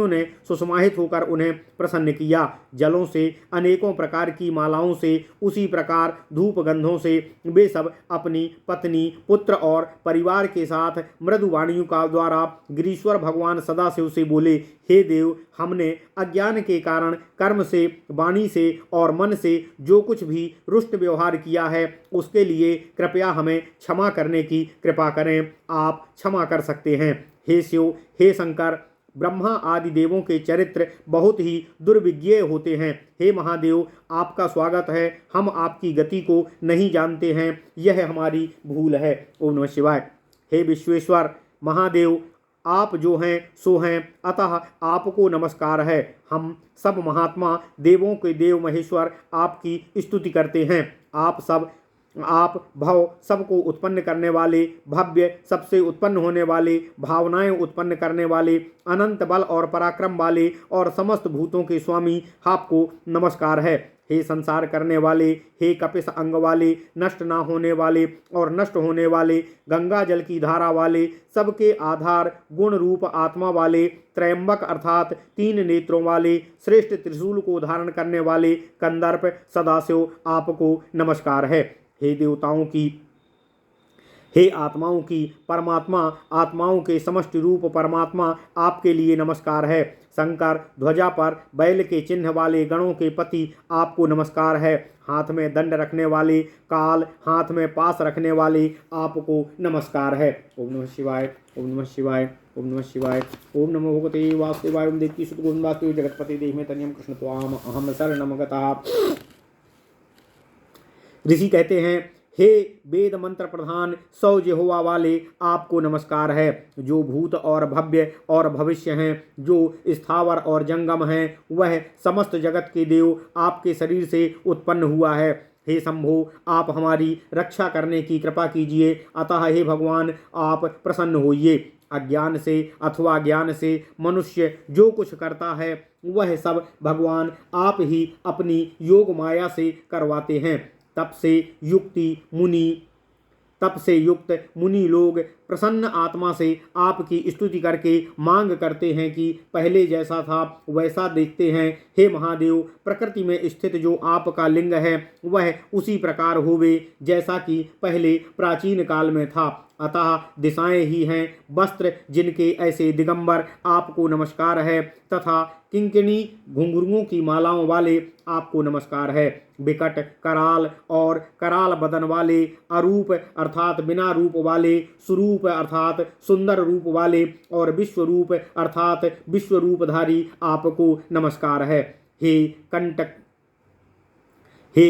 ने सुसमाहित होकर उन्हें प्रसन्न किया। जलों से, अनेकों प्रकार की मालाओं से, उसी प्रकार धूप गंधों से वे सब अपनी पत्नी, पुत्र और परिवार के साथ मृदु वाणियों का द्वारा गिरीश्वर भगवान सदाशिव से बोले, हे देव, हमने अज्ञान के कारण कर्म से, वाणी से और मन से जो कुछ भी रुष्ट व्यवहार किया है, उसके लिए कृपया हमें क्षमा करने की कृपा करें। आप क्षमा कर सकते हैं। हे शिव, हे शंकर, ब्रह्मा आदि देवों के चरित्र बहुत ही दुर्विज्ञेय होते हैं। हे महादेव, आपका स्वागत है। हम आपकी गति को नहीं जानते हैं, यह हमारी भूल है। ओम नमः शिवाय। हे विश्वेश्वर महादेव, आप जो हैं सो हैं, अतः आपको नमस्कार है। हम सब महात्मा देवों के देव महेश्वर आपकी स्तुति करते हैं। आप भव सबको उत्पन्न करने वाले, भव्य, सबसे उत्पन्न होने वाले, भावनाएं उत्पन्न करने वाले, अनंत बल और पराक्रम वाले और समस्त भूतों के स्वामी, आपको नमस्कार है। हे संसार करने वाले, हे कपिस अंग वाले, नष्ट ना होने वाले और नष्ट होने वाले, गंगा जल की धारा वाले, सबके आधार गुण रूप आत्मा वाले, त्रयंबक अर्थात 3 नेत्रों वाले, श्रेष्ठ त्रिशूल को धारण करने वाले कंदर्प सदाशिव, आपको नमस्कार है। हे देवताओं की, हे आत्माओं की परमात्मा, आत्माओं के समष्टि रूप परमात्मा, आपके लिए नमस्कार है। शंकर, ध्वजा पर बैल के चिन्ह वाले गणों के पति, आपको नमस्कार है। हाथ में दंड रखने वाले, काल, हाथ में पास रखने वाले, आपको नमस्कार है। ओम नमः शिवाय, ओम नमः शिवाय, ओम नमः शिवाय। ओम नमो भगवते वासुदेवाय। ओम देवकी सुत गोविंदास्ते जगतपति देहि में तनियम कृष्ण त्वाम अहम शरणम गतः। ऋषि कहते हैं, हे वेद मंत्र प्रधान 100 यहोवा वाले, आपको नमस्कार है। जो भूत और भव्य और भविष्य हैं, जो स्थावर और जंगम हैं, वह समस्त जगत के देव आपके शरीर से उत्पन्न हुआ है। हे शंभो, आप हमारी रक्षा करने की कृपा कीजिए। अतः हे भगवान, आप प्रसन्न होइए। अज्ञान से अथवा ज्ञान से मनुष्य जो कुछ करता है, वह सब भगवान आप ही अपनी योग माया से करवाते हैं। तप से युक्त मुनि लोग प्रसन्न आत्मा से आपकी स्तुति करके मांग करते हैं कि पहले जैसा था वैसा देखते हैं। हे महादेव, प्रकृति में स्थित जो आपका लिंग है, वह उसी प्रकार होवे जैसा कि पहले प्राचीन काल में था। अतः दिशाएं ही हैं। वस्त्र जिनके ऐसे दिगंबर आपको नमस्कार है, तथा किंकिणी घुंघरुओं की मालाओं वाले आपको नमस्कार है। विकट कराल और कराल बदन वाले, अरूप अर्थात बिना रूप वाले, सुरूप अर्थात सुंदर रूप वाले और विश्वरूप अर्थात विश्वरूपधारी आपको नमस्कार है। हे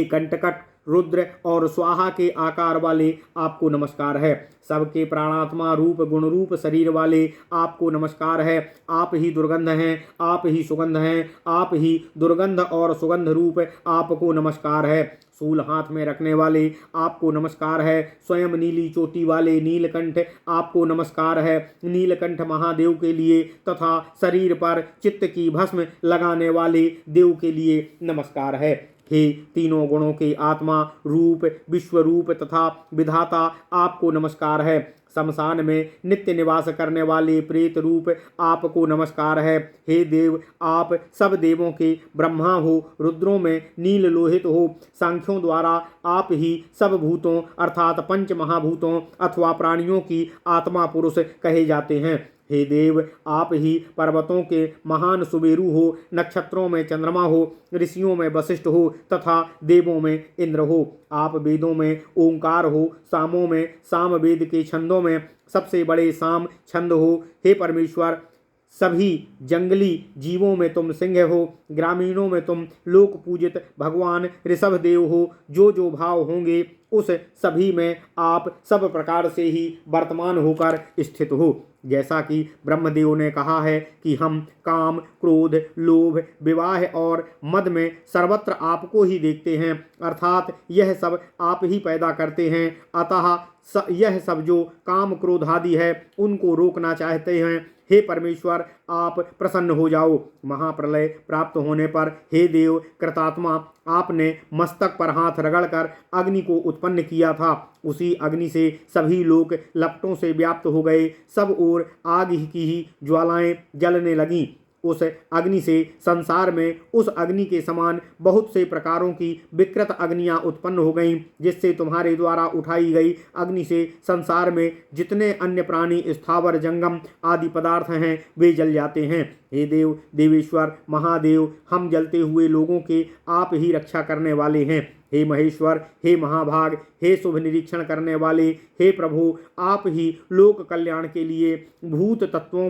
कंटकट, रुद्र और स्वाहा के आकार वाले आपको नमस्कार है। सबके प्राणात्मा रूप गुण रूप शरीर वाले आपको नमस्कार है। आप ही दुर्गंध हैं, आप ही सुगंध हैं, आप ही दुर्गंध और सुगंध रूप आपको नमस्कार है। सूल हाथ में रखने वाले आपको नमस्कार है। स्वयं नीली चोटी वाले नीलकंठ आपको नमस्कार है। नीलकंठ महादेव के लिए तथा शरीर पर चित्त की भस्म लगाने वाले देव के लिए नमस्कार है। हे तीनों गुणों के आत्मा रूप विश्वरूप तथा विधाता आपको नमस्कार है। शमशान में नित्य निवास करने वाले प्रेत रूप आपको नमस्कार है। हे देव, आप सब देवों के ब्रह्मा हो, रुद्रों में नील लोहित हो, सांख्यों द्वारा आप ही सब भूतों अर्थात पंच महाभूतों अथवा प्राणियों की आत्मा पुरुष कहे जाते हैं। हे देव, आप ही पर्वतों के महान सुबेरु हो, नक्षत्रों में चंद्रमा हो, ऋषियों में वशिष्ठ हो तथा देवों में इंद्र हो। आप वेदों में ओंकार हो, सामों में साम वेद के छंदों में सबसे बड़े साम छंद हो। हे परमेश्वर, सभी जंगली जीवों में तुम सिंह हो, ग्रामीणों में तुम लोक पूजित भगवान ऋषभ देव हो। जो जो भाव होंगे उस सभी में आप सब प्रकार से ही वर्तमान होकर स्थित हो। जैसा कि ब्रह्मदेव ने कहा है कि हम काम, क्रोध, लोभ, विवाह और मद में सर्वत्र आपको ही देखते हैं, अर्थात यह सब आप ही पैदा करते हैं। अतः यह सब जो काम क्रोध आदि है उनको रोकना चाहते हैं। हे परमेश्वर, आप प्रसन्न हो जाओ। महाप्रलय प्राप्त होने पर हे देव कृतात्मा, आपने मस्तक पर हाथ रगड़कर अग्नि को उत्पन्न किया था। उसी अग्नि से सभी लोग लपटों से व्याप्त हो गए। सब ओर आग की ही ज्वालाएं जलने लगीं। उस अग्नि से संसार में उस अग्नि के समान बहुत से प्रकारों की विकृत अग्नियां उत्पन्न हो गईं, जिससे तुम्हारे द्वारा उठाई गई अग्नि से संसार में जितने अन्य प्राणी स्थावर जंगम आदि पदार्थ हैं वे जल जाते हैं। हे देव देवेश्वर महादेव, हम जलते हुए लोगों के आप ही रक्षा करने वाले हैं। हे महेश्वर, हे महाभाग, हे शुभ निरीक्षण करने वाले, हे प्रभु, आप ही लोक कल्याण के लिए भूत तत्वों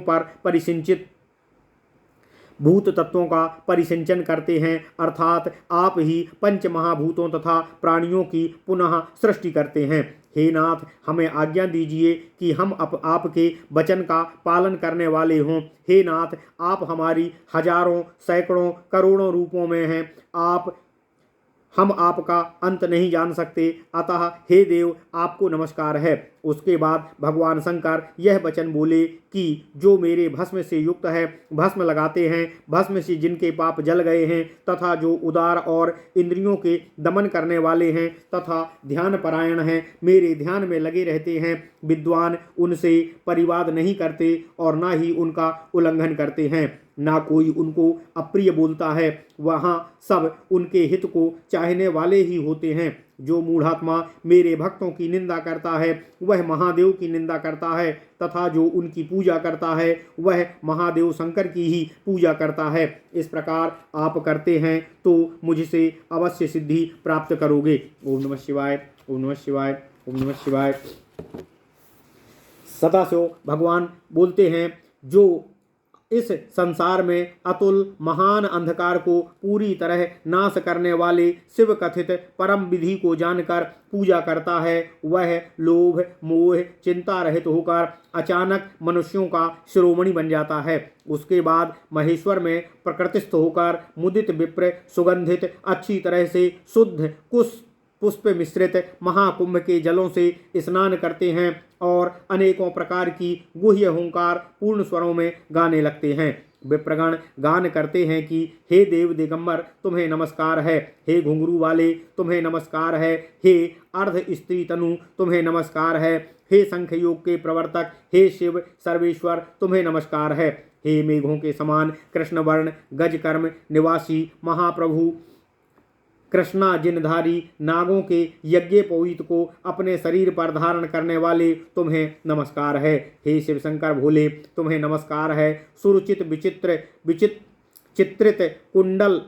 का परिसिंचन करते हैं, अर्थात आप ही पंच महाभूतों तथा प्राणियों की पुनः सृष्टि करते हैं। हे नाथ, हमें आज्ञा दीजिए कि हम आपके वचन का पालन करने वाले हों। हे नाथ, आप हमारी हजारों सैकड़ों करोड़ों रूपों में हैं। हम आपका अंत नहीं जान सकते। अतः हे देव, आपको नमस्कार है। उसके बाद भगवान शंकर यह वचन बोले कि जो मेरे भस्म से युक्त है, भस्म लगाते हैं, भस्म से जिनके पाप जल गए हैं, तथा जो उदार और इंद्रियों के दमन करने वाले हैं तथा ध्यान परायण हैं, मेरे ध्यान में लगे रहते हैं, विद्वान उनसे परिवाद नहीं करते और ना ही उनका उल्लंघन करते हैं, ना कोई उनको अप्रिय बोलता है, वहाँ सब उनके हित को चाहने वाले ही होते हैं। जो मूढ़ात्मा मेरे भक्तों की निंदा करता है वह महादेव की निंदा करता है, तथा जो उनकी पूजा करता है वह महादेव शंकर की ही पूजा करता है। इस प्रकार आप करते हैं तो मुझसे अवश्य सिद्धि प्राप्त करोगे। ओम नमः शिवाय, ओम नमः शिवाय, ओम नमः शिवाय। सदाशिव भगवान बोलते हैं, जो इस संसार में अतुल महान अंधकार को पूरी तरह नाश करने वाले शिव कथित परम विधि को जानकर पूजा करता है, वह लोभ मोह चिंता रहित होकर अचानक मनुष्यों का शिरोमणि बन जाता है। उसके बाद महेश्वर में प्रकृतिस्थ होकर मुदित विप्र सुगंधित अच्छी तरह से शुद्ध कुश पुष्प मिश्रित महाकुंभ के जलों से स्नान करते हैं और अनेकों प्रकार की गुह्य हुंकार पूर्ण स्वरों में गाने लगते हैं। विप्रगण गान करते हैं कि हे देव दिगंबर, तुम्हें नमस्कार है। हे घुंघरू वाले, तुम्हें नमस्कार है। हे अर्ध स्त्री तनु, तुम्हें नमस्कार है। हे शंख योग के प्रवर्तक, हे शिव सर्वेश्वर, तुम्हें नमस्कार है। हे मेघों के समान कृष्ण वर्ण गज कर्म निवासी महाप्रभु, कृष्णा जिनधारी नागों के यज्ञोपवीत को अपने शरीर पर धारण करने वाले तुम्हें नमस्कार है। हे शिव शंकर भोले तुम्हें नमस्कार है। सुरुचित चित्रित कुंडल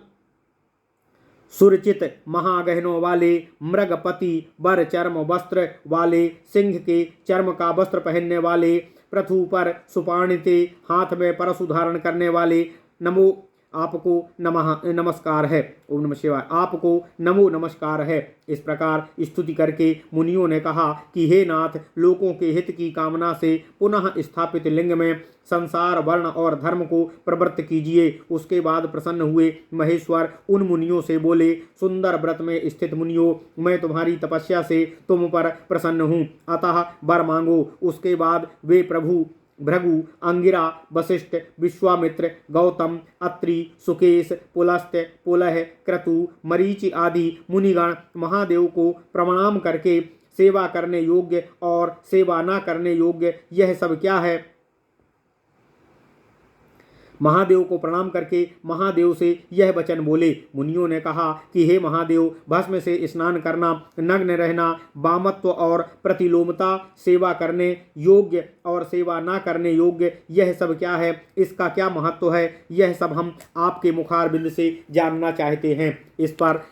सुरचित महागहनों वाले मृगपति बर चर्म वस्त्र वाले सिंह के चर्म का वस्त्र पहनने वाले पृथु पर सुपाणिते हाथ में परशु धारण करने वाले नमो आपको नमस्कार है। ओम नमः शिवाय। आपको नमो नमस्कार है। इस प्रकार स्तुति करके मुनियों ने कहा कि हे नाथ, लोगों के हित की कामना से पुनः स्थापित लिंग में संसार वर्ण और धर्म को प्रवृत्त कीजिए। उसके बाद प्रसन्न हुए महेश्वर उन मुनियों से बोले, सुंदर व्रत में स्थित मुनियों, मैं तुम्हारी तपस्या से तुम पर प्रसन्न हूँ, अतः वर मांगो। उसके बाद वे प्रभु भृगु, अंगिरा, वशिष्ठ, विश्वामित्र, गौतम, अत्रि, सुकेश, पुलस्त्य, पुलह, क्रतु, मरीचि आदि मुनिगण महादेव को प्रणाम करके सेवा करने योग्य और सेवा न करने योग्य यह सब क्या है? महादेव को प्रणाम करके महादेव से यह वचन बोले। मुनियों ने कहा कि हे महादेव, भस्म से स्नान करना, नग्न रहना, वामत्व और प्रतिलोमता, सेवा करने योग्य और सेवा ना करने योग्य यह सब क्या है? इसका क्या महत्व है? यह सब हम आपके मुखारबिंद से जानना चाहते हैं। इस पर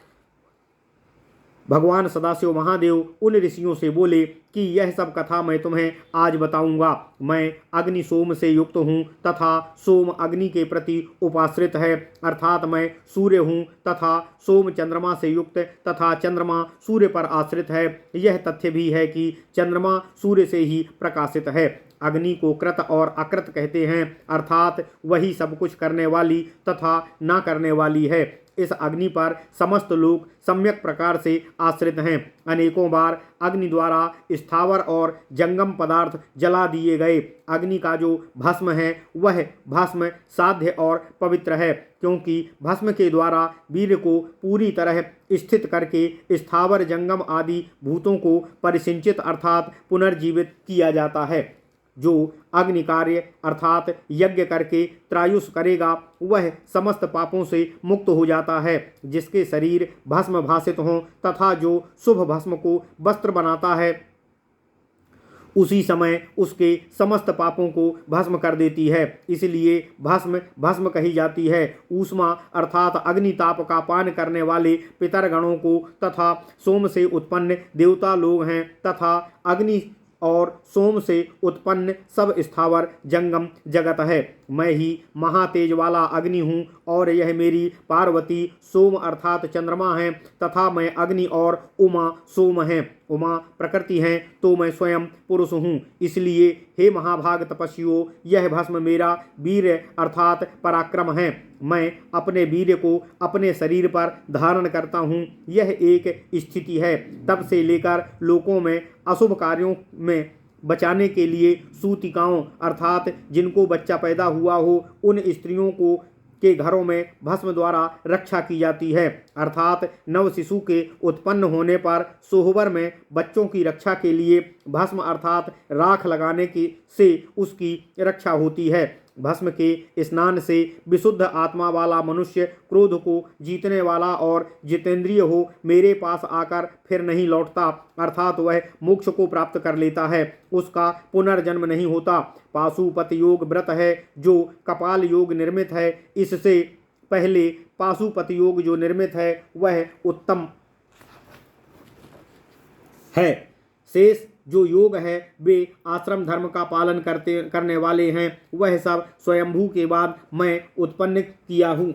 भगवान सदाशिव महादेव उन ऋषियों से बोले कि यह सब कथा मैं तुम्हें आज बताऊंगा। मैं अग्नि सोम से युक्त हूँ तथा सोम अग्नि के प्रति उपाश्रित है, अर्थात मैं सूर्य हूँ तथा सोम चंद्रमा से युक्त तथा चंद्रमा सूर्य पर आश्रित है। यह तथ्य भी है कि चंद्रमा सूर्य से ही प्रकाशित है। अग्नि को कृत और अकृत कहते हैं, अर्थात वही सब कुछ करने वाली तथा ना करने वाली है। इस अग्नि पर समस्त लोग सम्यक प्रकार से आश्रित हैं। अनेकों बार अग्नि द्वारा स्थावर और जंगम पदार्थ जला दिए गए। अग्नि का जो भस्म है वह भस्म साध्य और पवित्र है, क्योंकि भस्म के द्वारा वीर को पूरी तरह स्थित करके स्थावर जंगम आदि भूतों को परिसिंचित अर्थात पुनर्जीवित किया जाता है। जो अग्नि कार्य अर्थात यज्ञ करके त्रायुष करेगा वह समस्त पापों से मुक्त हो जाता है। जिसके शरीर भस्म भासित हों तथा जो शुभ भस्म को वस्त्र बनाता है उसी समय उसके समस्त पापों को भस्म कर देती है, इसलिए भस्म भस्म कही जाती है। ऊष्मा अर्थात अग्नि ताप का पान करने वाले पितरगणों को तथा सोम से उत्पन्न देवता लोग हैं तथा अग्नि और सोम से उत्पन्न सब स्थावर जंगम जगत है। मैं ही महातेज वाला अग्नि हूँ और यह मेरी पार्वती सोम अर्थात चंद्रमा है तथा मैं अग्नि और उमा सोम हैं। उमा प्रकृति हैं तो मैं स्वयं पुरुष हूँ। इसलिए हे महाभाग तपस्वियों, यह भस्म मेरा वीर अर्थात पराक्रम है। मैं अपने वीर को अपने शरीर पर धारण करता हूँ। यह एक स्थिति है। तब से लेकर लोकों में अशुभ कार्यों में बचाने के लिए सूतिकाओं अर्थात जिनको बच्चा पैदा हुआ हो उन स्त्रियों को के घरों में भस्म द्वारा रक्षा की जाती है, अर्थात नव शिशु के उत्पन्न होने पर सोहबर में बच्चों की रक्षा के लिए भस्म अर्थात राख लगाने की से उसकी रक्षा होती है। भस्म के स्नान से विशुद्ध आत्मा वाला मनुष्य क्रोध को जीतने वाला और जितेंद्रिय हो मेरे पास आकर फिर नहीं लौटता, अर्थात वह मोक्ष को प्राप्त कर लेता है, उसका पुनर्जन्म नहीं होता। पाशुपत योग व्रत है जो कपाल योग निर्मित है। इससे पहले पाशुपत योग जो निर्मित है वह उत्तम है। शेष जो योग है वे आश्रम धर्म का पालन करने वाले हैं। वह सब स्वयंभू के बाद मैं उत्पन्न किया हूँ।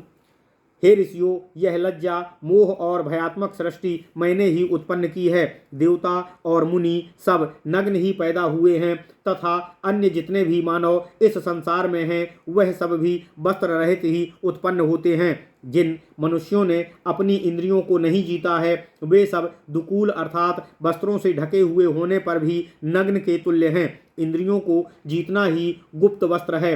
हे ऋषियों, यह लज्जा मोह और भयात्मक सृष्टि मैंने ही उत्पन्न की है। देवता और मुनि सब नग्न ही पैदा हुए हैं तथा अन्य जितने भी मानव इस संसार में हैं वह सब भी वस्त्र रहित ही उत्पन्न होते हैं। जिन मनुष्यों ने अपनी इंद्रियों को नहीं जीता है वे सब दुकूल अर्थात वस्त्रों से ढके हुए होने पर भी नग्न के तुल्य हैं। इंद्रियों को जीतना ही गुप्त वस्त्र है।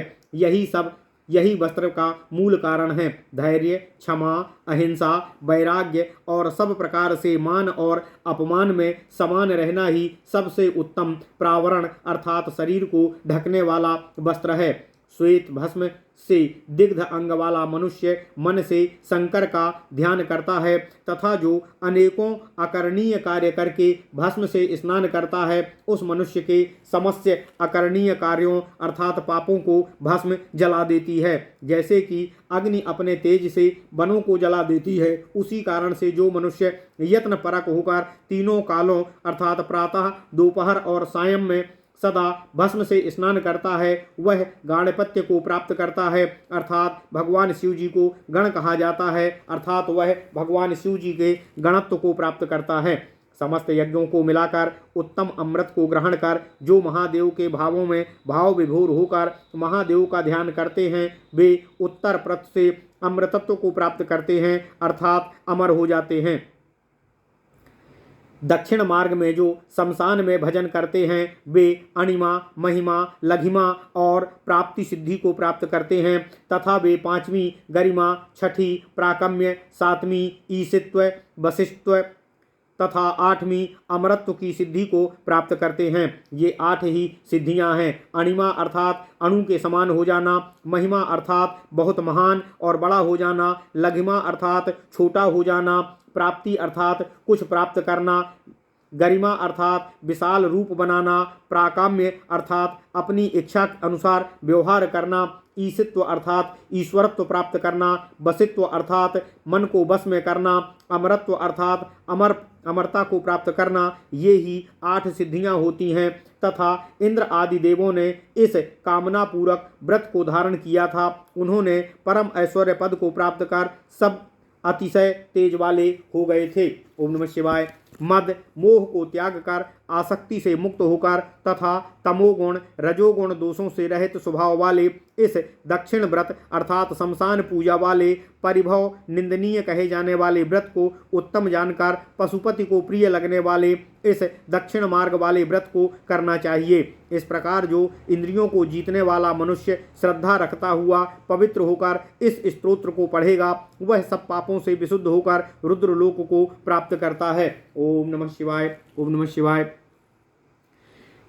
यही वस्त्र का मूल कारण है। धैर्य, क्षमा, अहिंसा, वैराग्य और सब प्रकार से मान और अपमान में समान रहना ही सबसे उत्तम प्रावरण अर्थात शरीर को ढकने वाला वस्त्र है। श्वेत भस्म से दिग्ध अंग वाला मनुष्य मन से शंकर का ध्यान करता है तथा जो अनेकों अकरणीय कार्य करके भस्म से स्नान करता है, उस मनुष्य के समस्त अकरणीय कार्यों अर्थात पापों को भस्म जला देती है। जैसे कि अग्नि अपने तेज से वनों को जला देती है, उसी कारण से जो मनुष्य यत्न परक होकर तीनों कालों अर्थात प्रातः, दोपहर और सायं में सदा भस्म से स्नान करता है, वह गाणपत्य को प्राप्त करता है अर्थात भगवान शिव जी को गण कहा जाता है, अर्थात वह भगवान शिव जी के गणत्व को प्राप्त करता है। समस्त यज्ञों को मिलाकर उत्तम अमृत को ग्रहण कर जो महादेव के भावों में भाव विभोर होकर महादेव का ध्यान करते हैं, वे उत्तर प्रत से अमृतत्व को प्राप्त करते हैं अर्थात अमर हो जाते हैं। दक्षिण मार्ग में जो शमशान में भजन करते हैं, वे अणिमा, महिमा, लघिमा और प्राप्ति सिद्धि को प्राप्त करते हैं तथा वे पांचवी गरिमा, छठी प्राकम्य, सातवीं ईशित्व वशिष्ठत्व तथा आठवीं अमरत्व की सिद्धि को प्राप्त करते हैं। ये 8 ही सिद्धियां हैं। अणिमा अर्थात अणु के समान हो जाना, महिमा अर्थात बहुत महान और बड़ा हो जाना, लघिमा अर्थात छोटा हो जाना, प्राप्ति अर्थात कुछ प्राप्त करना, गरिमा अर्थात विशाल रूप बनाना, प्राकाम्य अर्थात अपनी इच्छा अनुसार व्यवहार करना, ईशित्व अर्थात ईश्वरत्व प्राप्त करना, वशित्व अर्थात मन को बस में करना, अमरत्व अर्थात अमरता को प्राप्त करना, ये ही 8 सिद्धियां होती हैं तथा इंद्र आदि देवों ने इस कामना पूर्वक व्रत को धारण किया था। उन्होंने परम ऐश्वर्य पद को प्राप्त कर सब अतिशय तेज वाले हो गए थे। ओम नमः शिवाय। मद मोह को त्याग कर आसक्ति से मुक्त होकर तथा तमोगुण रजोगुण दोषों से रहित स्वभाव वाले इस दक्षिण व्रत अर्थात शमशान पूजा वाले परिभव निंदनीय कहे जाने वाले व्रत को उत्तम जानकर पशुपति को प्रिय लगने वाले इस दक्षिण मार्ग वाले व्रत को करना चाहिए। इस प्रकार जो इंद्रियों को जीतने वाला मनुष्य श्रद्धा रखता हुआ पवित्र होकर इस स्तोत्र को पढ़ेगा, वह सब पापों से विशुद्ध होकर रुद्रलोक को प्राप्त करता है। ओम नमः शिवाय। ओम नमः शिवाय।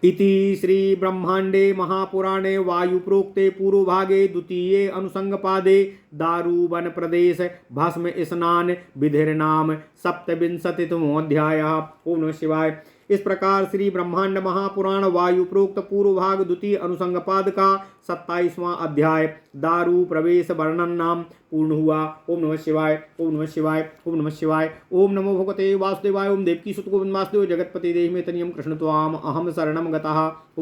इति श्री ब्रह्मांडे महापुराणे वायुप्रोक्ते पूर्वभागे द्वितीये अनुसंगपादे दारुवन प्रदेश भस्म स्नान विधिर्नाम 27वाध्यायः। ओम नमः शिवाय। इस प्रकार श्री ब्रह्मांड महापुराण वायु प्रोक्त पूर्व भाग द्वितीय अनुसंगपाद का 27वां अध्याय दारु प्रवेश वर्णन नाम पूर्ण हुआ। ओम नमः शिवाय। ओम नमः शिवाय। ओम नमः शिवाय। ओम नमो भगवते वासुदेवाय। ओम देवकी सुत गोविंद वासुदेव जगतपति देहि में तनियम कृष्ण त्वाम अहम शरणम गतः।